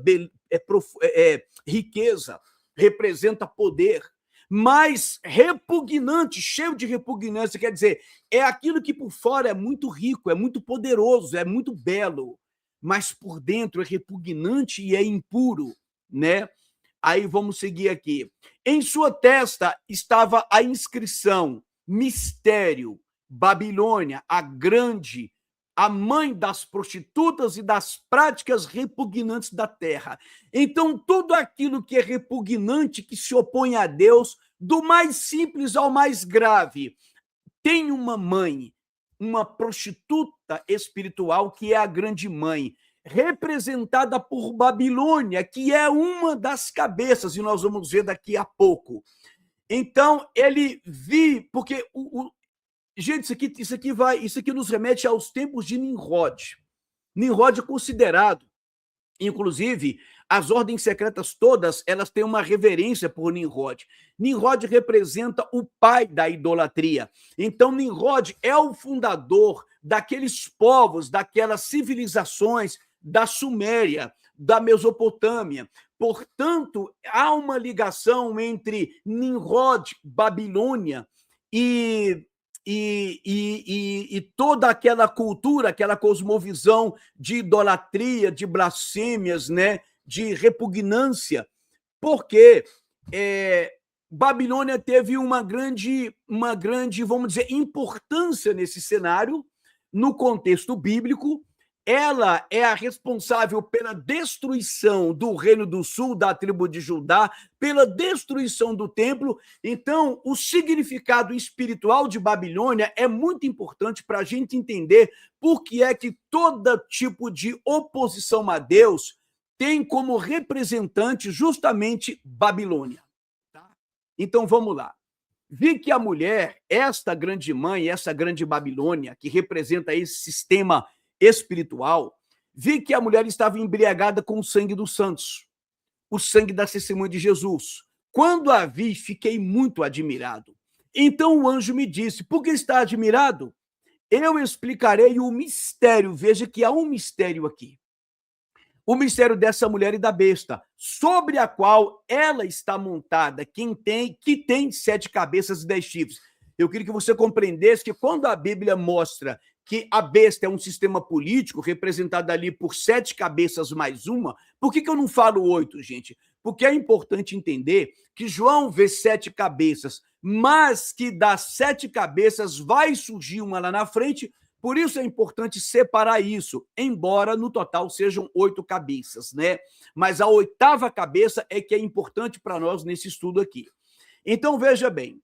riqueza, representa poder. Mas repugnante, cheio de repugnância, quer dizer, é aquilo que por fora é muito rico, é muito poderoso, é muito belo, mas por dentro é repugnante e é impuro, né? Aí vamos seguir aqui. Em sua testa estava a inscrição: Mistério, Babilônia, a grande, a mãe das prostitutas e das práticas repugnantes da terra. Então, tudo aquilo que é repugnante, que se opõe a Deus, do mais simples ao mais grave, tem uma mãe, uma prostituta espiritual que é a grande mãe, representada por Babilônia, que é uma das cabeças, e nós vamos ver daqui a pouco. Então, ele porque gente, isso aqui nos remete aos tempos de Nimrod. Nimrod é considerado, inclusive, as ordens secretas todas, elas têm uma reverência por Nimrod. Nimrod representa o pai da idolatria. Então, Nimrod é o fundador daqueles povos, daquelas civilizações da Suméria, da Mesopotâmia. Portanto, há uma ligação entre Nimrod, Babilônia e toda aquela cultura, aquela cosmovisão de idolatria, de blasfêmias, né, de repugnância, porque Babilônia teve uma grande, vamos dizer, importância nesse cenário, no contexto bíblico. Ela é a responsável pela destruição do Reino do Sul, da tribo de Judá, pela destruição do templo. Então, o significado espiritual de Babilônia é muito importante para a gente entender por que é que todo tipo de oposição a Deus tem como representante justamente Babilônia. Então, vamos lá. Vi que a mulher, esta grande mãe, essa grande Babilônia, que representa esse sistema espiritual, vi que a mulher estava embriagada com o sangue dos santos, o sangue da testemunha de Jesus. Quando a vi, fiquei muito admirado. Então o anjo me disse: por que está admirado? Eu explicarei o mistério. Veja que há um mistério aqui. O mistério dessa mulher e da besta, sobre a qual ela está montada, que tem 7 cabeças e 10 chifres. Eu queria que você compreendesse que quando a Bíblia mostra que a besta é um sistema político representado ali por 7 cabeças mais uma, por que eu não falo 8, gente? Porque é importante entender que João vê 7 cabeças, mas que das 7 cabeças vai surgir uma lá na frente. Por isso é importante separar isso, embora no total sejam 8 cabeças, né? Mas a 8ª cabeça é que é importante para nós nesse estudo aqui. Então, veja bem,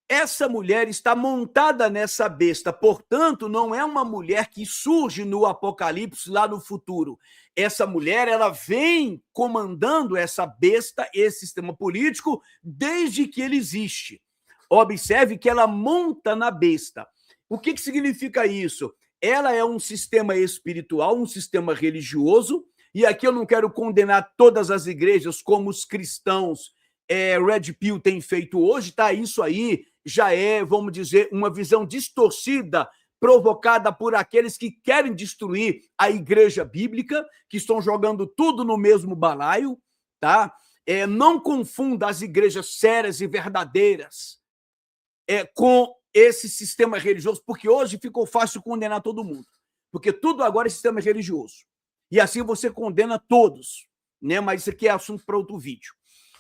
essa mulher está montada nessa besta, portanto, não é uma mulher que surge no Apocalipse lá no futuro. Essa mulher, ela vem comandando essa besta, esse sistema político, desde que ele existe. Observe que ela monta na besta. O que significa isso? Ela é um sistema espiritual, um sistema religioso, e aqui eu não quero condenar todas as igrejas como os cristãos Red Pill tem feito hoje, tá? Isso aí já é, vamos dizer, uma visão distorcida, provocada por aqueles que querem destruir a igreja bíblica, que estão jogando tudo no mesmo balaio, tá? Não confunda as igrejas sérias e verdadeiras com esse sistema religioso, porque hoje ficou fácil condenar todo mundo, porque tudo agora é sistema religioso. E assim você condena todos, né? Mas isso aqui é assunto para outro vídeo.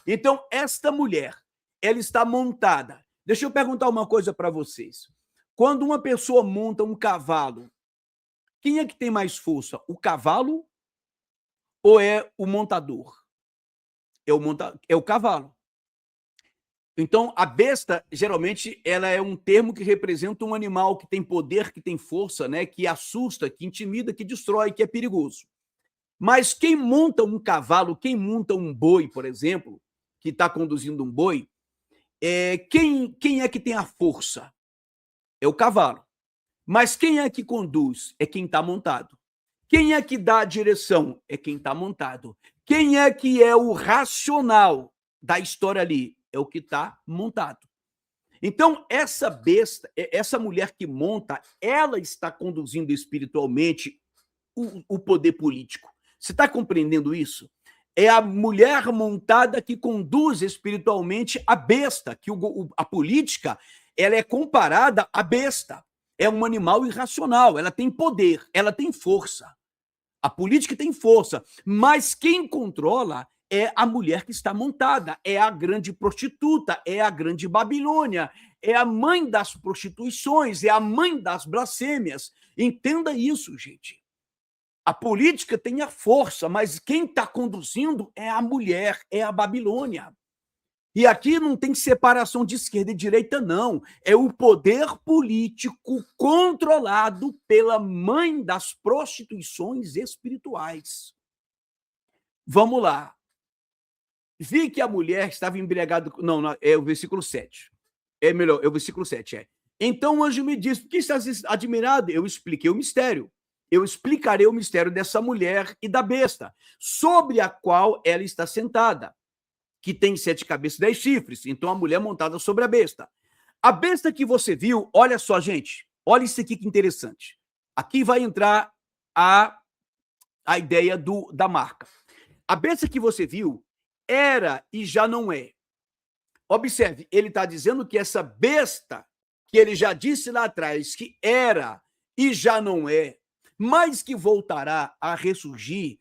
Então, esta mulher, ela está montada. Deixa eu perguntar uma coisa para vocês. Quando uma pessoa monta um cavalo, quem é que tem mais força? O cavalo ou é o montador? É o cavalo. Então, a besta, geralmente, ela é um termo que representa um animal que tem poder, que tem força, né? Que assusta, que intimida, que destrói, que é perigoso. Mas quem monta um cavalo, quem monta um boi, por exemplo, que está conduzindo um boi, quem é que tem a força? É o cavalo. Mas quem é que conduz? É quem está montado. Quem é que dá a direção? É quem está montado. Quem é que é o racional da história ali? É o que está montado. Então, essa besta, essa mulher que monta, ela está conduzindo espiritualmente o poder político. Você está compreendendo isso? É a mulher montada que conduz espiritualmente a besta, que a política ela é comparada à besta. É um animal irracional, ela tem poder, ela tem força. A política tem força, mas quem controla é a mulher que está montada, é a grande prostituta, é a grande Babilônia, é a mãe das prostituições, é a mãe das blasfêmias. Entenda isso, gente. A política tem a força, mas quem está conduzindo é a mulher, é a Babilônia. E aqui não tem separação de esquerda e direita, não. É o poder político controlado pela mãe das prostituições espirituais. Vamos lá. Vi que a mulher estava embriagada... Não, é o versículo 7. É melhor, é o versículo 7. Então o anjo me disse, por que estás admirado? Eu expliquei o mistério. Eu explicarei o mistério dessa mulher e da besta, sobre a qual ela está sentada, que tem 7 cabeças e 10 chifres. Então, a mulher montada sobre a besta. A besta que você viu, olha só, gente, olha isso aqui que interessante. Aqui vai entrar a ideia da marca. A besta que você viu era e já não é. Observe, ele está dizendo que essa besta, que ele já disse lá atrás, que era e já não é, mas que voltará a ressurgir,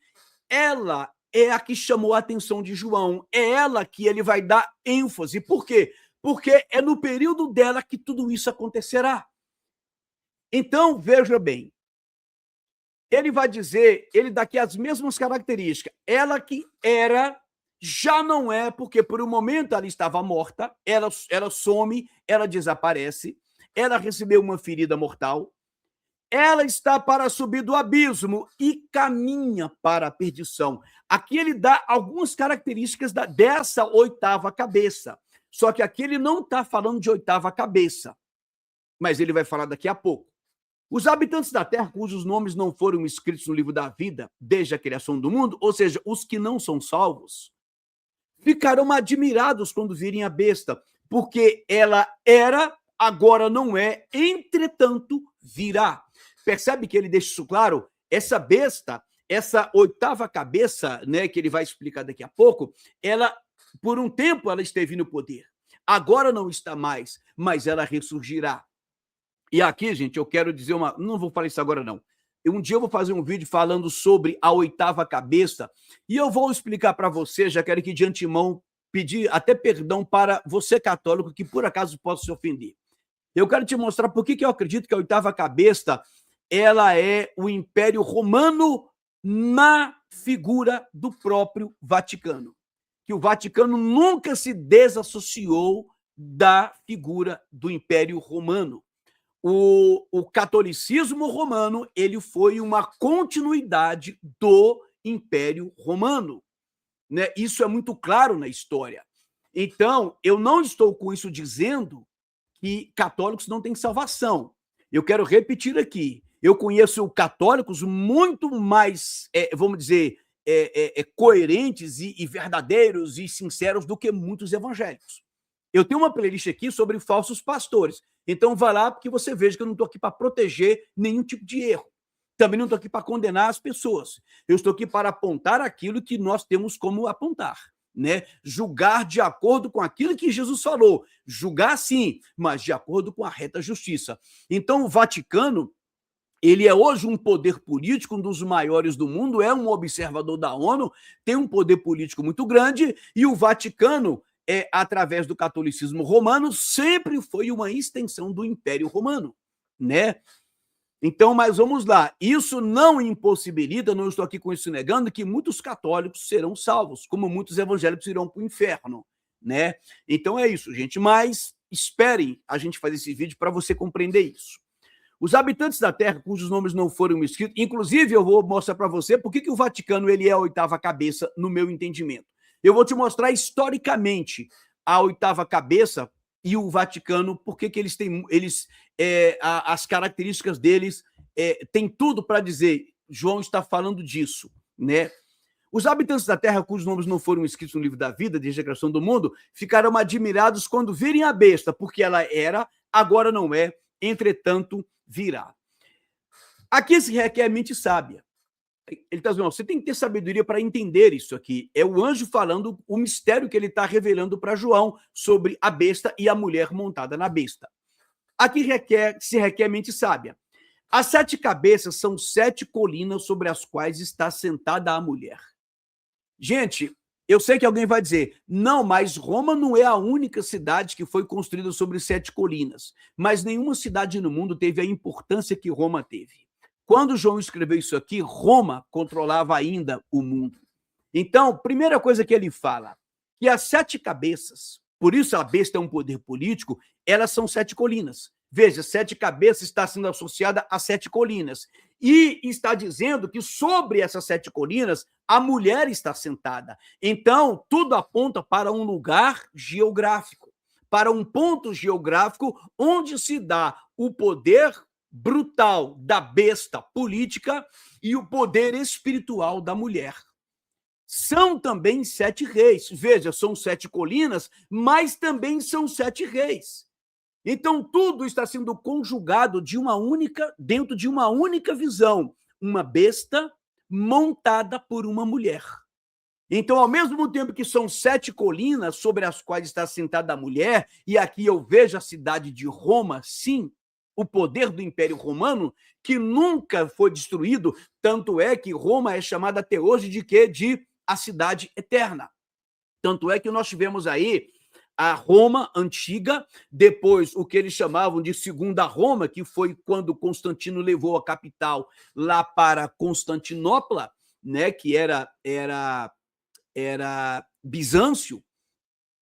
ela é a que chamou a atenção de João, é ela que ele vai dar ênfase. Por quê? Porque é no período dela que tudo isso acontecerá. Então, veja bem, ele vai dizer, ele dá aqui as mesmas características, ela que era, já não é, porque por um momento ela estava morta, ela some, ela desaparece, ela recebeu uma ferida mortal, ela está para subir do abismo e caminha para a perdição. Aqui ele dá algumas características dessa 8ª cabeça. Só que aqui ele não está falando de 8ª cabeça, mas ele vai falar daqui a pouco. Os habitantes da terra, cujos nomes não foram escritos no livro da vida desde a criação do mundo, ou seja, os que não são salvos, ficarão admirados quando virem a besta, porque ela era, agora não é, entretanto virá. Percebe que ele deixa isso claro? Essa besta, essa 8ª cabeça, né, que ele vai explicar daqui a pouco, ela, por um tempo, ela esteve no poder. Agora não está mais, mas ela ressurgirá. E aqui, gente, eu quero dizer uma... Não vou falar isso agora, não. Um dia eu vou fazer um vídeo falando sobre a 8ª cabeça e eu vou explicar para você, já quero aqui de antemão pedir até perdão para você católico que por acaso possa se ofender. Eu quero te mostrar por que eu acredito que a 8ª cabeça ela é o Império Romano na figura do próprio Vaticano. Que o Vaticano nunca se desassociou da figura do Império Romano. O catolicismo romano ele foi uma continuidade do Império Romano, né? Isso é muito claro na história. Então, eu não estou com isso dizendo que católicos não têm salvação. Eu quero repetir aqui. Eu conheço católicos muito mais, vamos dizer, coerentes e verdadeiros e sinceros do que muitos evangélicos. Eu tenho uma playlist aqui sobre falsos pastores. Então, vá lá, porque você veja que eu não estou aqui para proteger nenhum tipo de erro. Também não estou aqui para condenar as pessoas. Eu estou aqui para apontar aquilo que nós temos como apontar, né? Julgar de acordo com aquilo que Jesus falou. Julgar sim, mas de acordo com a reta justiça. Então, o Vaticano, ele é hoje um poder político, um dos maiores do mundo, é um observador da ONU, tem um poder político muito grande, e o Vaticano, através do catolicismo romano, sempre foi uma extensão do Império Romano, né? Então, mas vamos lá, isso não impossibilita, não estou aqui com isso negando, que muitos católicos serão salvos, como muitos evangélicos irão para o inferno, né? Então é isso, gente, mas esperem a gente fazer esse vídeo para você compreender isso. Os habitantes da Terra, cujos nomes não foram escritos, inclusive eu vou mostrar para você por que o Vaticano ele é a oitava cabeça, no meu entendimento. Eu vou te mostrar historicamente a oitava cabeça e o Vaticano, por que eles têm, as características deles, tem tudo para dizer, João está falando disso, né? Os habitantes da Terra, cujos nomes não foram escritos no livro da vida, desde a criação do mundo, ficaram admirados quando virem a besta, porque ela era, agora não é, entretanto virá. Aqui se requer mente sábia. Ele está dizendo, você tem que ter sabedoria para entender isso aqui. É o anjo falando o mistério que ele está revelando para João sobre a besta e a mulher montada na besta. Aqui se requer mente sábia. As 7 cabeças são 7 colinas sobre as quais está sentada a mulher. Gente, eu sei que alguém vai dizer, não, mas Roma não é a única cidade que foi construída sobre 7 colinas. Mas nenhuma cidade no mundo teve a importância que Roma teve. Quando João escreveu isso aqui, Roma controlava ainda o mundo. Então, primeira coisa que ele fala, que as 7 cabeças, por isso a besta é um poder político, elas são 7 colinas. Veja, 7 cabeças está sendo associada a 7 colinas. E está dizendo que sobre essas 7 colinas, a mulher está sentada. Então, tudo aponta para um lugar geográfico, para um ponto geográfico onde se dá o poder brutal da besta política e o poder espiritual da mulher. São também 7 reis. Veja, são 7 colinas, mas também são 7 reis. Então, tudo está sendo conjugado dentro de uma única visão. Uma besta montada por uma mulher. Então, ao mesmo tempo que são 7 colinas sobre as quais está sentada a mulher, e aqui eu vejo a cidade de Roma, sim, o poder do Império Romano, que nunca foi destruído, tanto é que Roma é chamada até hoje de quê? De a cidade eterna. Tanto é que nós tivemos aí a Roma antiga, depois o que eles chamavam de Segunda Roma, que foi quando Constantino levou a capital lá para Constantinopla, né, que era Bizâncio,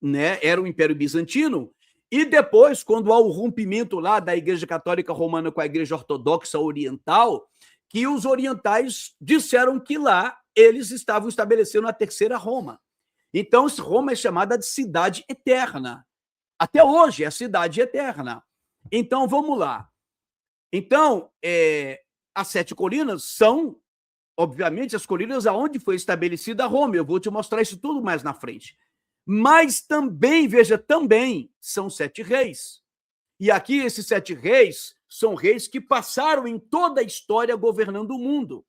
né, era o Império Bizantino, e depois, quando há o rompimento lá da Igreja Católica Romana com a Igreja Ortodoxa Oriental, que os orientais disseram que lá eles estavam estabelecendo a Terceira Roma. Então, Roma é chamada de cidade eterna. Até hoje é a cidade eterna. Então, vamos lá. Então, as 7 colinas são, obviamente, as colinas aonde foi estabelecida Roma. Eu vou te mostrar isso tudo mais na frente. Mas também, veja, também são 7 reis. E aqui esses 7 reis são reis que passaram em toda a história governando o mundo.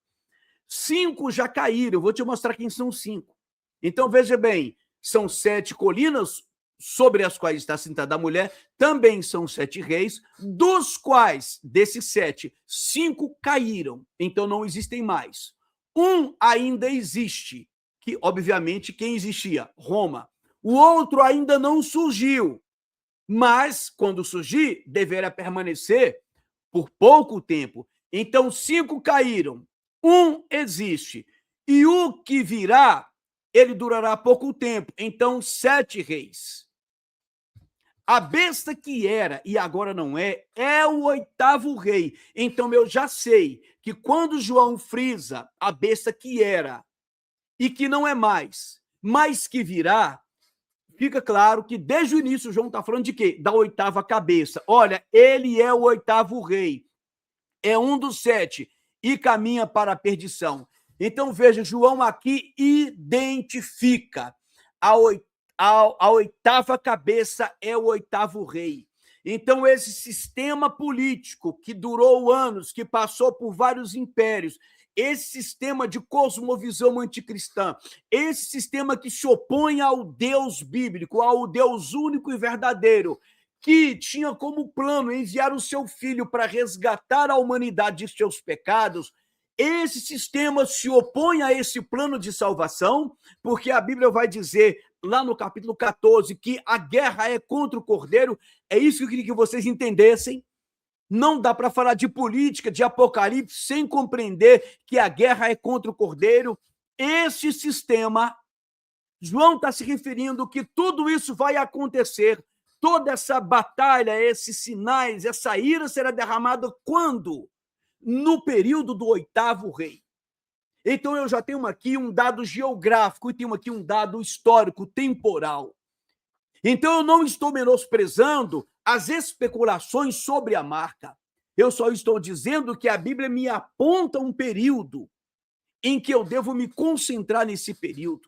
5 já caíram. Eu vou te mostrar quem são 5. Então, veja bem, são 7 colinas sobre as quais está sentada a mulher, também são 7 reis, dos quais, desses 7, 5 caíram, então não existem mais. Um ainda existe, que, obviamente, quem existia? Roma. O outro ainda não surgiu, mas, quando surgir, deverá permanecer por pouco tempo. Então, 5 caíram, um existe, e o que virá, ele durará pouco tempo. Então, 7 reis. A besta que era e agora não é o oitavo rei. Então eu já sei que quando João frisa a besta que era e que não é mais, mas que virá, fica claro que desde o início João está falando de quê? Da oitava cabeça. Olha, ele é o oitavo rei, é um dos 7 e caminha para a perdição. Então veja, João aqui identifica a oitava cabeça é o oitavo rei. Então esse sistema político que durou anos, que passou por vários impérios, esse sistema de cosmovisão anticristã, esse sistema que se opõe ao Deus bíblico, ao Deus único e verdadeiro, que tinha como plano enviar o seu filho para resgatar a humanidade de seus pecados, esse sistema se opõe a esse plano de salvação, porque a Bíblia vai dizer lá no capítulo 14 que a guerra é contra o Cordeiro. É isso que eu queria que vocês entendessem. Não dá para falar de política, de Apocalipse, sem compreender que a guerra é contra o Cordeiro. Esse sistema, João está se referindo que tudo isso vai acontecer, toda essa batalha, esses sinais, essa ira será derramada quando? No período do oitavo rei. Então eu já tenho aqui um dado geográfico e tenho aqui um dado histórico, temporal. Então eu não estou menosprezando as especulações sobre a marca. Eu só estou dizendo que a Bíblia me aponta um período em que eu devo me concentrar nesse período,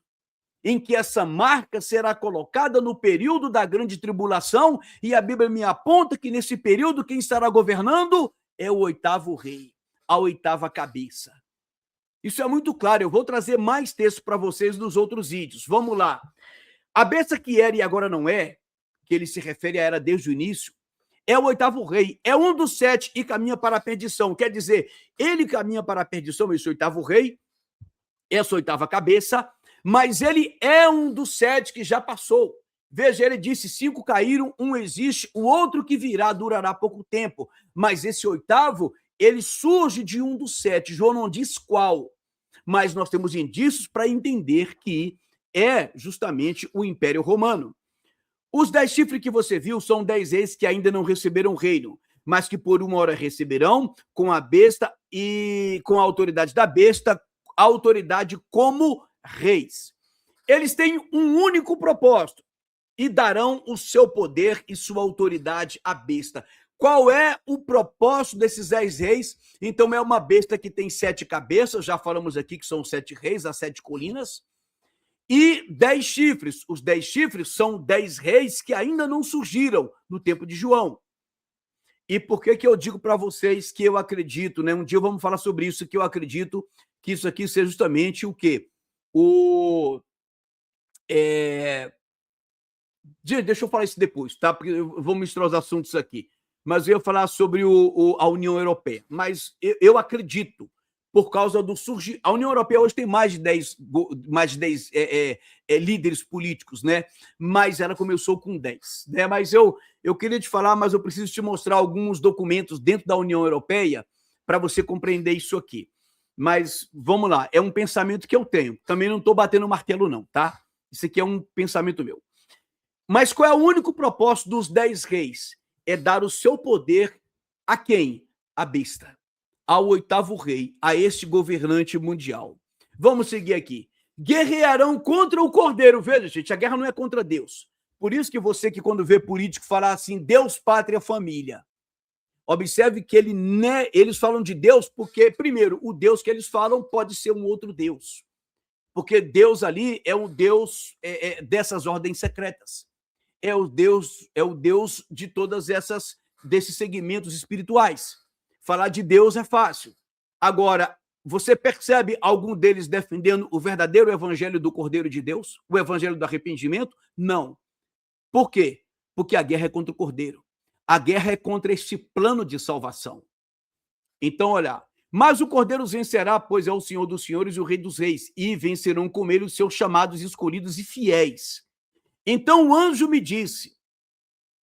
em que essa marca será colocada no período da grande tribulação, e a Bíblia me aponta que nesse período quem estará governando é o oitavo rei, a oitava cabeça. Isso é muito claro, eu vou trazer mais textos para vocês nos outros vídeos. Vamos lá. A besta que era e agora não é, que ele se refere a era desde o início, é o oitavo rei, é um dos 7 e caminha para a perdição. Quer dizer, ele caminha para a perdição, esse oitavo rei, essa oitava cabeça, mas ele é um dos 7 que já passou. Veja, ele disse, 5 caíram, um existe, o outro que virá durará pouco tempo. Mas esse oitavo, ele surge de um dos 7. João não diz qual, mas nós temos indícios para entender que é justamente o Império Romano. Os 10 chifres que você viu são 10 reis que ainda não receberam reino, mas que por uma hora receberão com a besta e com a autoridade da besta, a autoridade como reis. Eles têm um único propósito e darão o seu poder e sua autoridade à besta. Qual é o propósito desses 10 reis? Então é uma besta que tem 7 cabeças, já falamos aqui que são 7 reis, as 7 colinas, e 10 chifres. Os 10 chifres são 10 reis que ainda não surgiram no tempo de João. E por que eu digo para vocês que eu acredito, né? Um dia vamos falar sobre isso, que eu acredito que isso aqui seja justamente o quê? Deixa eu falar isso depois, tá? Porque eu vou misturar os assuntos aqui. Mas eu ia falar sobre a União Europeia. Mas eu acredito, por causa do surgir... A União Europeia hoje tem mais de 10 líderes políticos, né? Mas ela começou com 10. Né? Mas eu queria te falar, mas eu preciso te mostrar alguns documentos dentro da União Europeia para você compreender isso aqui. Mas vamos lá, é um pensamento que eu tenho. Também não estou batendo martelo, não, tá? Isso aqui é um pensamento meu. Mas qual é o único propósito dos 10 reis? É dar o seu poder a quem? A besta. Ao oitavo rei, a este governante mundial. Vamos seguir aqui. Guerrearão contra o Cordeiro. Veja, gente, a guerra não é contra Deus. Por isso que você que quando vê político falar assim, Deus, pátria, família. Observe que eles falam de Deus porque, primeiro, o Deus que eles falam pode ser um outro Deus. Porque Deus ali é um Deus dessas ordens secretas. É o Deus de todas desses segmentos espirituais. Falar de Deus é fácil. Agora, você percebe algum deles defendendo o verdadeiro evangelho do Cordeiro de Deus? O evangelho do arrependimento? Não. Por quê? Porque a guerra é contra o Cordeiro. A guerra é contra este plano de salvação. Então, olha, mas o Cordeiro vencerá, pois é o Senhor dos senhores e o Rei dos reis, e vencerão com ele os seus chamados, escolhidos e fiéis. Então o anjo me disse,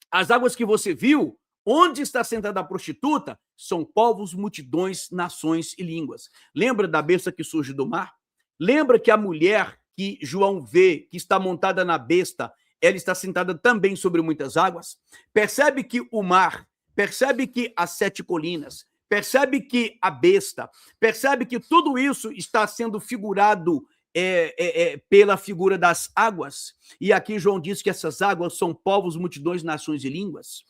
as águas que você viu, onde está sentada a prostituta, são povos, multidões, nações e línguas. Lembra da besta que surge do mar? Lembra que a mulher que João vê, que está montada na besta, ela está sentada também sobre muitas águas. Percebe que o mar, percebe que as 7 colinas, percebe que a besta, percebe que tudo isso está sendo figurado pela figura das águas. E aqui João diz que essas águas são povos, multidões, nações e línguas.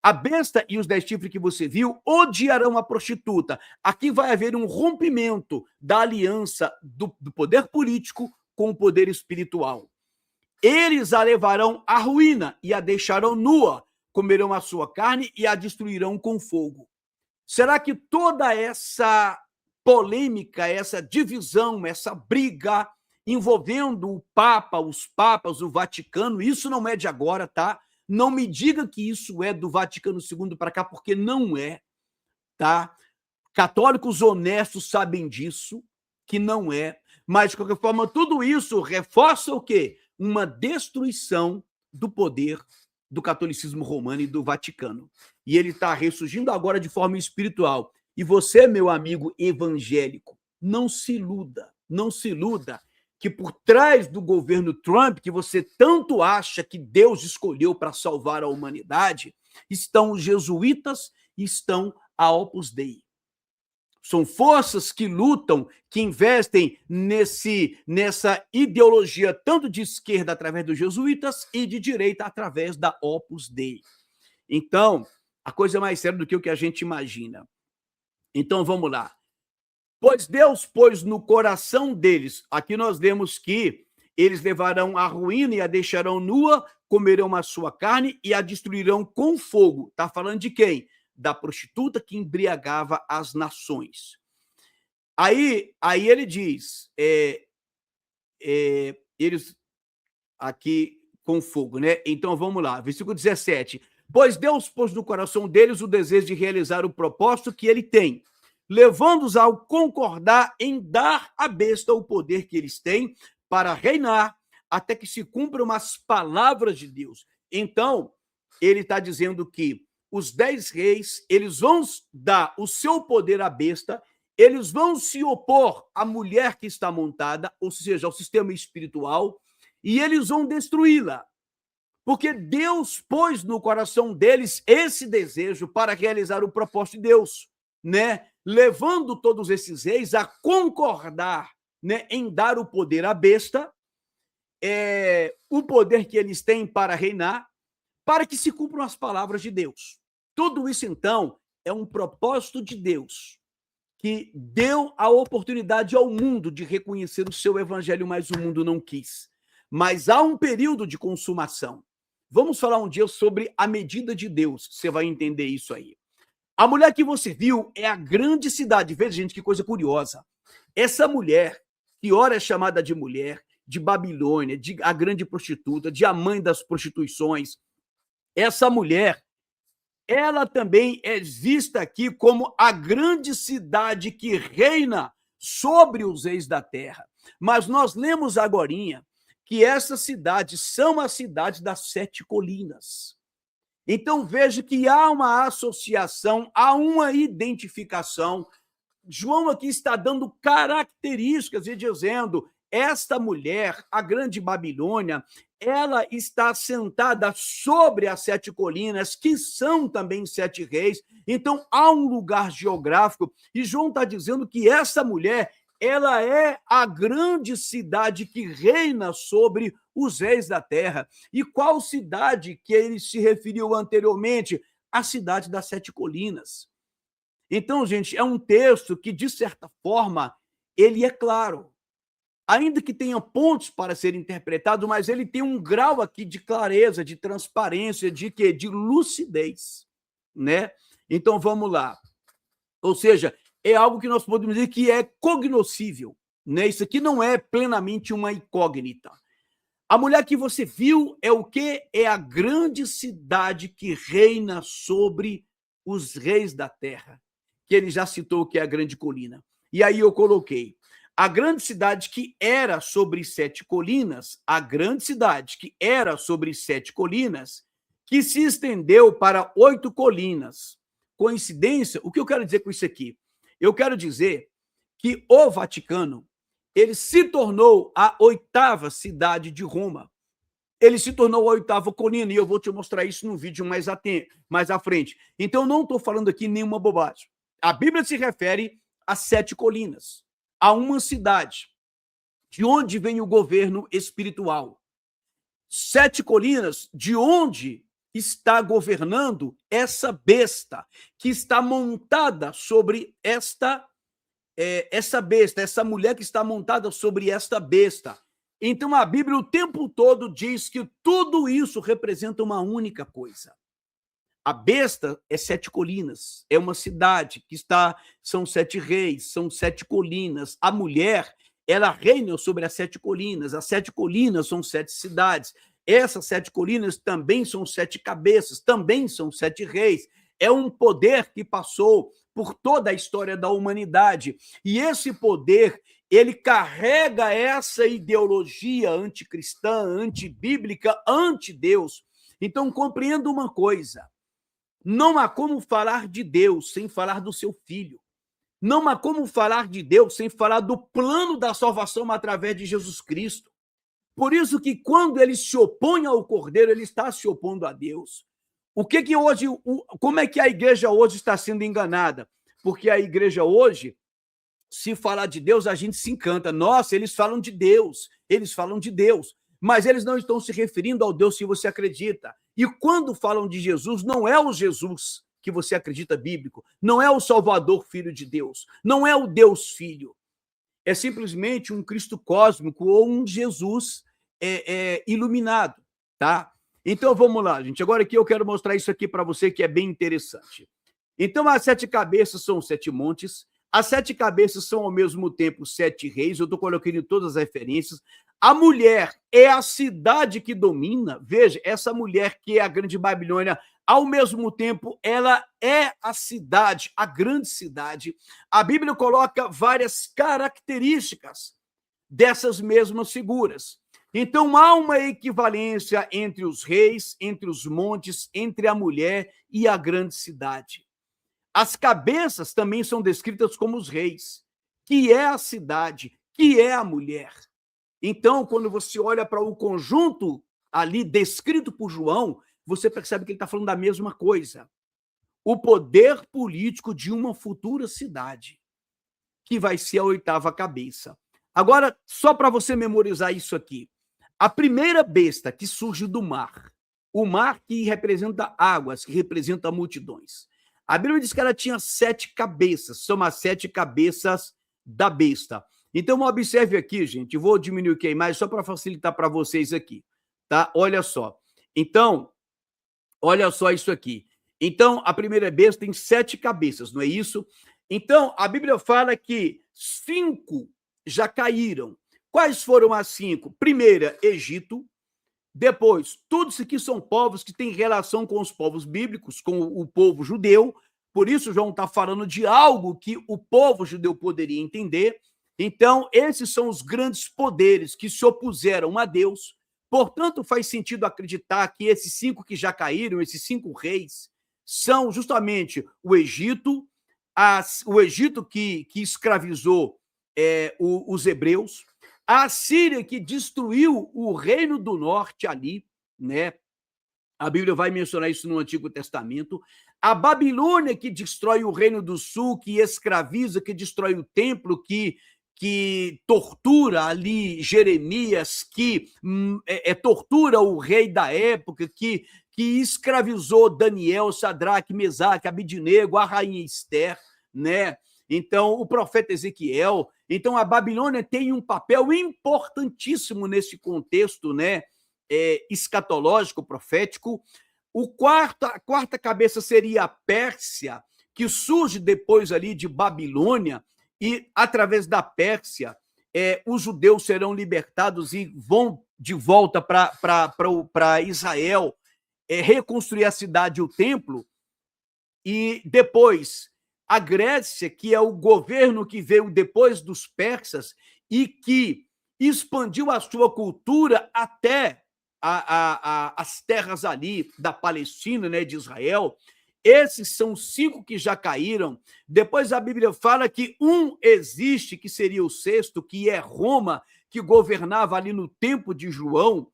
A besta e os 10 chifres que você viu odiarão a prostituta. Aqui vai haver um rompimento da aliança do poder político com o poder espiritual. Eles a levarão à ruína e a deixarão nua, comerão a sua carne e a destruirão com fogo. Será que toda essa polêmica, essa divisão, essa briga envolvendo o Papa, os papas, o Vaticano, isso não é de agora, tá? Não me diga que isso é do Vaticano II para cá, porque não é, tá? Católicos honestos sabem disso, que não é. Mas, de qualquer forma, tudo isso reforça o quê? Uma destruição do poder do catolicismo romano e do Vaticano. E ele está ressurgindo agora de forma espiritual. E você, meu amigo evangélico, não se iluda que por trás do governo Trump, que você tanto acha que Deus escolheu para salvar a humanidade, estão os jesuítas e estão a Opus Dei. São forças que lutam, que investem nessa ideologia tanto de esquerda através dos jesuítas e de direita através da Opus Dei. Então, a coisa é mais séria do que o que a gente imagina. Então, vamos lá. Pois Deus pôs no coração deles, aqui nós lemos que eles levarão à ruína e a deixarão nua, comerão a sua carne e a destruirão com fogo. Está falando de quem? Da prostituta que embriagava as nações. Aí ele diz, eles aqui com fogo, né? Então vamos lá, versículo 17. Pois Deus pôs no coração deles o desejo de realizar o propósito que ele tem, levando-os ao concordar em dar à besta o poder que eles têm para reinar até que se cumpram as palavras de Deus. Então, ele está dizendo que os 10 reis, eles vão dar o seu poder à besta, eles vão se opor à mulher que está montada, ou seja, ao sistema espiritual, e eles vão destruí-la. Porque Deus pôs no coração deles esse desejo para realizar o propósito de Deus, né? Levando todos esses reis a concordar, né, em dar o poder à besta, o poder que eles têm para reinar, para que se cumpram as palavras de Deus. Tudo isso, então, é um propósito de Deus, que deu a oportunidade ao mundo de reconhecer o seu evangelho, mas o mundo não quis. Mas há um período de consumação. Vamos falar um dia sobre a medida de Deus, você vai entender isso aí. A mulher que você viu é a grande cidade. Veja, gente, que coisa curiosa. Essa mulher, que ora é chamada de mulher, de Babilônia, de a grande prostituta, de a mãe das prostituições, essa mulher, ela também é vista aqui como a grande cidade que reina sobre os reis da terra. Mas nós lemos agorinha que essas cidades são as cidades das 7 colinas. Então, veja que há uma associação, há uma identificação. João aqui está dando características e dizendo, esta mulher, a grande Babilônia, ela está sentada sobre as 7 colinas, que são também 7 reis. Então, há um lugar geográfico. E João está dizendo que essa mulher, ela é a grande cidade que reina sobre os reis da terra. E qual cidade que ele se referiu anteriormente? A cidade das 7 colinas. Então, gente, é um texto que, de certa forma, ele é claro. Ainda que tenha pontos para ser interpretado, mas ele tem um grau aqui de clareza, de transparência, de quê? De lucidez, né? Então, vamos lá. Ou seja, é algo que nós podemos dizer que é cognoscível, né? Isso aqui não é plenamente uma incógnita. A mulher que você viu é o quê? É a grande cidade que reina sobre os reis da terra, que ele já citou que é a grande colina. E aí eu coloquei a grande cidade que era sobre 7 colinas, a grande cidade que era sobre 7 colinas, que se estendeu para 8 colinas. Coincidência? O que eu quero dizer com isso aqui? Eu quero dizer que o Vaticano, ele se tornou a 8ª cidade de Roma. ele se tornou a oitava colina, e eu vou te mostrar isso no vídeo mais à frente. Então, eu não estou falando aqui nenhuma bobagem. A Bíblia se refere a 7 colinas, a uma cidade, de onde vem o governo espiritual. 7 colinas, de onde está governando essa besta, que está montada sobre essa besta, essa mulher que está montada sobre esta besta. Então, a Bíblia o tempo todo diz que tudo isso representa uma única coisa. A besta é 7 colinas, é uma cidade que são 7 reis, são 7 colinas. A mulher, ela reina sobre as 7 colinas. As 7 colinas são 7 cidades. Essas 7 colinas também são 7 cabeças, também são 7 reis. É um poder que passou por toda a história da humanidade. E esse poder, ele carrega essa ideologia anticristã, antibíblica, anti-Deus. Então, compreenda uma coisa: não há como falar de Deus sem falar do seu filho. Não há como falar de Deus sem falar do plano da salvação através de Jesus Cristo. Por isso que quando ele se opõe ao Cordeiro, ele está se opondo a Deus. Como é que a igreja hoje está sendo enganada? Porque a igreja hoje, se falar de Deus, a gente se encanta. Nossa, eles falam de Deus, mas eles não estão se referindo ao Deus que você acredita. E quando falam de Jesus, não é o Jesus que você acredita bíblico, não é o Salvador, Filho de Deus, não é o Deus Filho. É simplesmente um Cristo cósmico ou um Jesus iluminado, tá? Então, vamos lá, gente. Agora aqui eu quero mostrar isso aqui para você, que é bem interessante. Então, as 7 cabeças são 7 montes. As 7 cabeças são, ao mesmo tempo, 7 reis. Eu estou colocando todas as referências. A mulher é a cidade que domina. Veja, essa mulher que é a grande Babilônia, ao mesmo tempo, ela é a cidade, a grande cidade. A Bíblia coloca várias características dessas mesmas figuras. Então, há uma equivalência entre os reis, entre os montes, entre a mulher e a grande cidade. As cabeças também são descritas como os reis, que é a cidade, que é a mulher. Então, quando você olha para o conjunto ali descrito por João, você percebe que ele está falando da mesma coisa. O poder político de uma futura cidade, que vai ser a 8ª cabeça. Agora, só para você memorizar isso aqui. A primeira besta que surge do mar, o mar que representa águas, que representa multidões. A Bíblia diz que ela tinha 7 cabeças, são as 7 cabeças da besta. Então, observe aqui, gente, vou diminuir aqui a imagem só para facilitar para vocês aqui, tá? Olha só. Então, olha só isso aqui. Então, a primeira besta tem 7 cabeças, não é isso? Então, a Bíblia fala que 5 já caíram. Quais foram as 5? Primeira, Egito. Depois, tudo isso aqui são povos que têm relação com os povos bíblicos, com o povo judeu. Por isso, João está falando de algo que o povo judeu poderia entender. Então, esses são os grandes poderes que se opuseram a Deus. Portanto, faz sentido acreditar que esses 5 que já caíram, esses 5 reis, são justamente o Egito que escravizou os hebreus, a Síria, que destruiu o reino do norte ali, né? A Bíblia vai mencionar isso no Antigo Testamento. A Babilônia, que destrói o reino do sul, que escraviza, que destrói o templo, que tortura ali Jeremias, que tortura o rei da época, que escravizou Daniel, Sadraque, Mesaque, Abidnego, a rainha Esther, né? Então, o profeta Ezequiel. Então, a Babilônia tem um papel importantíssimo nesse contexto, né, escatológico, profético. A quarta cabeça seria a Pérsia, que surge depois ali de Babilônia, e através da Pérsia, os judeus serão libertados e vão de volta para Israel, reconstruir a cidade e o templo. E depois a Grécia, que é o governo que veio depois dos persas e que expandiu a sua cultura até as terras ali da Palestina, né, de Israel. Esses são 5 que já caíram. Depois a Bíblia fala que um existe, que seria o 6º, que é Roma, que governava ali no tempo de João.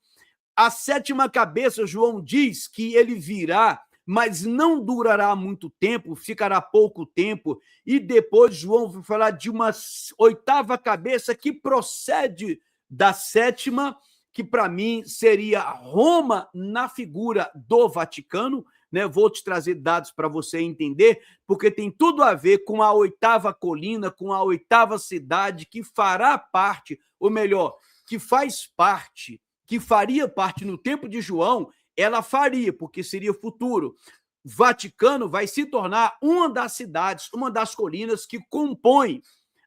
A sétima cabeça, João diz que ele virá, mas não durará muito tempo, ficará pouco tempo, e depois João vai falar de uma oitava cabeça que procede da sétima, que para mim seria Roma na figura do Vaticano, né? Vou te trazer dados para você entender, porque tem tudo a ver com a oitava colina, com a oitava cidade que fará parte, ou melhor, que faz parte, que faria parte no tempo de João, ela faria, porque seria futuro. Vaticano vai se tornar uma das cidades, uma das colinas que compõe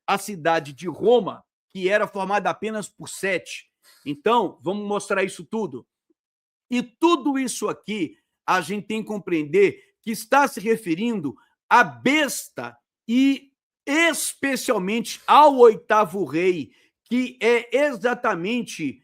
a cidade de Roma, que era formada apenas por 7. Então, vamos mostrar isso tudo. E tudo isso aqui, a gente tem que compreender que está se referindo à besta e especialmente ao oitavo rei, que é exatamente,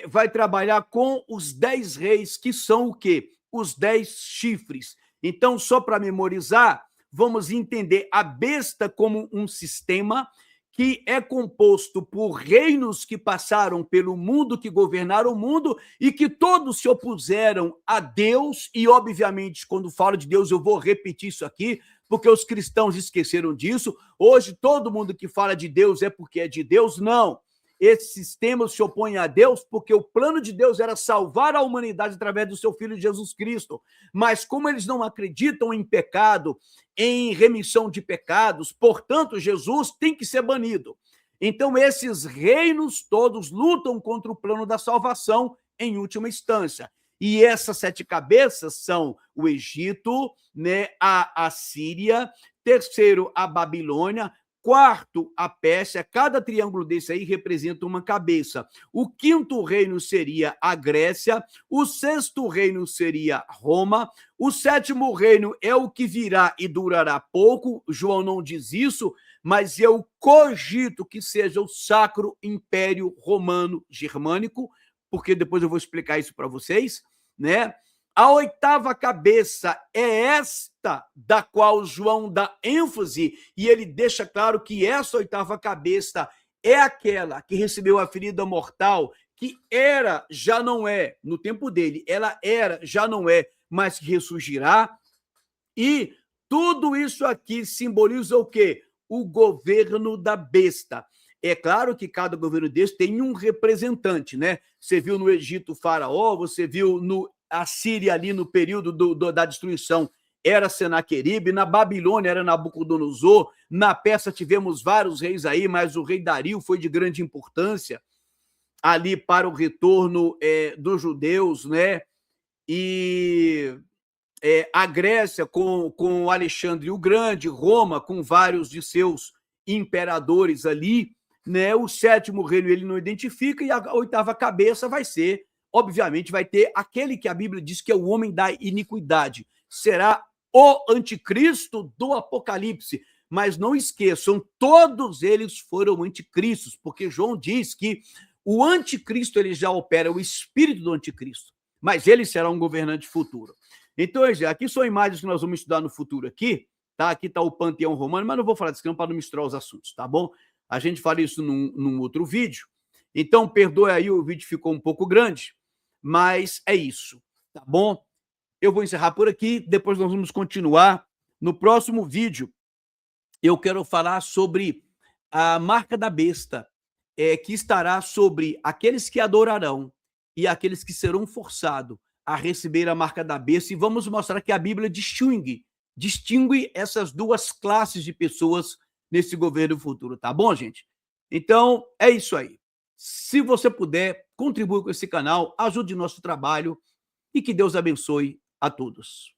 vai trabalhar com os 10 reis, que são o quê? Os 10 chifres. Então, só para memorizar, vamos entender a besta como um sistema que é composto por reinos que passaram pelo mundo, que governaram o mundo e que todos se opuseram a Deus. E, obviamente, quando falo de Deus, eu vou repetir isso aqui, porque os cristãos esqueceram disso. Hoje, todo mundo que fala de Deus é porque é de Deus. Não. Esse sistema se opõe a Deus porque o plano de Deus era salvar a humanidade através do seu Filho Jesus Cristo. Mas como eles não acreditam em pecado, em remissão de pecados, portanto, Jesus tem que ser banido. Então, esses reinos todos lutam contra o plano da salvação em última instância. E essas 7 cabeças são o Egito, né, a Síria, terceiro, a Babilônia, quarto, a Pérsia. Cada triângulo desse aí representa uma cabeça. O quinto reino seria a Grécia, o sexto reino seria Roma, o sétimo reino é o que virá e durará pouco. João não diz isso, mas eu cogito que seja o Sacro Império Romano Germânico, porque depois eu vou explicar isso para vocês, né? A oitava cabeça é esta da qual João dá ênfase, e ele deixa claro que essa oitava cabeça é aquela que recebeu a ferida mortal, que era, já não é, no tempo dele, ela era, já não é, mas que ressurgirá. E tudo isso aqui simboliza o quê? O governo da besta. É claro que cada governo desse tem um representante, né? Você viu no Egito o faraó, você viu a Síria ali no período da destruição, era Senaqueribe, na Babilônia era Nabucodonosor, na Pérsia tivemos vários reis aí, mas o rei Dario foi de grande importância ali para o retorno dos judeus, né? E a Grécia com Alexandre o Grande, Roma com vários de seus imperadores ali, né? O sétimo reino ele não identifica, e a oitava cabeça vai ser, obviamente, vai ter aquele que a Bíblia diz que é o homem da iniquidade. Será o anticristo do Apocalipse. Mas não esqueçam, todos eles foram anticristos, porque João diz que o anticristo ele já opera, o espírito do anticristo, mas ele será um governante futuro. Então, aqui são imagens que nós vamos estudar no futuro aqui, tá? Aqui está o Panteão Romano, mas não vou falar disso aqui para não misturar os assuntos, tá bom? A gente fala isso num outro vídeo. Então, perdoe aí, o vídeo ficou um pouco grande, mas é isso, tá bom? Eu vou encerrar por aqui, depois nós vamos continuar. No próximo vídeo, eu quero falar sobre a marca da besta, que estará sobre aqueles que adorarão e aqueles que serão forçados a receber a marca da besta, e vamos mostrar que a Bíblia distingue essas duas classes de pessoas nesse governo futuro, tá bom, gente? Então, é isso aí. Se você puder, contribua com esse canal, ajude nosso trabalho e que Deus abençoe a todos.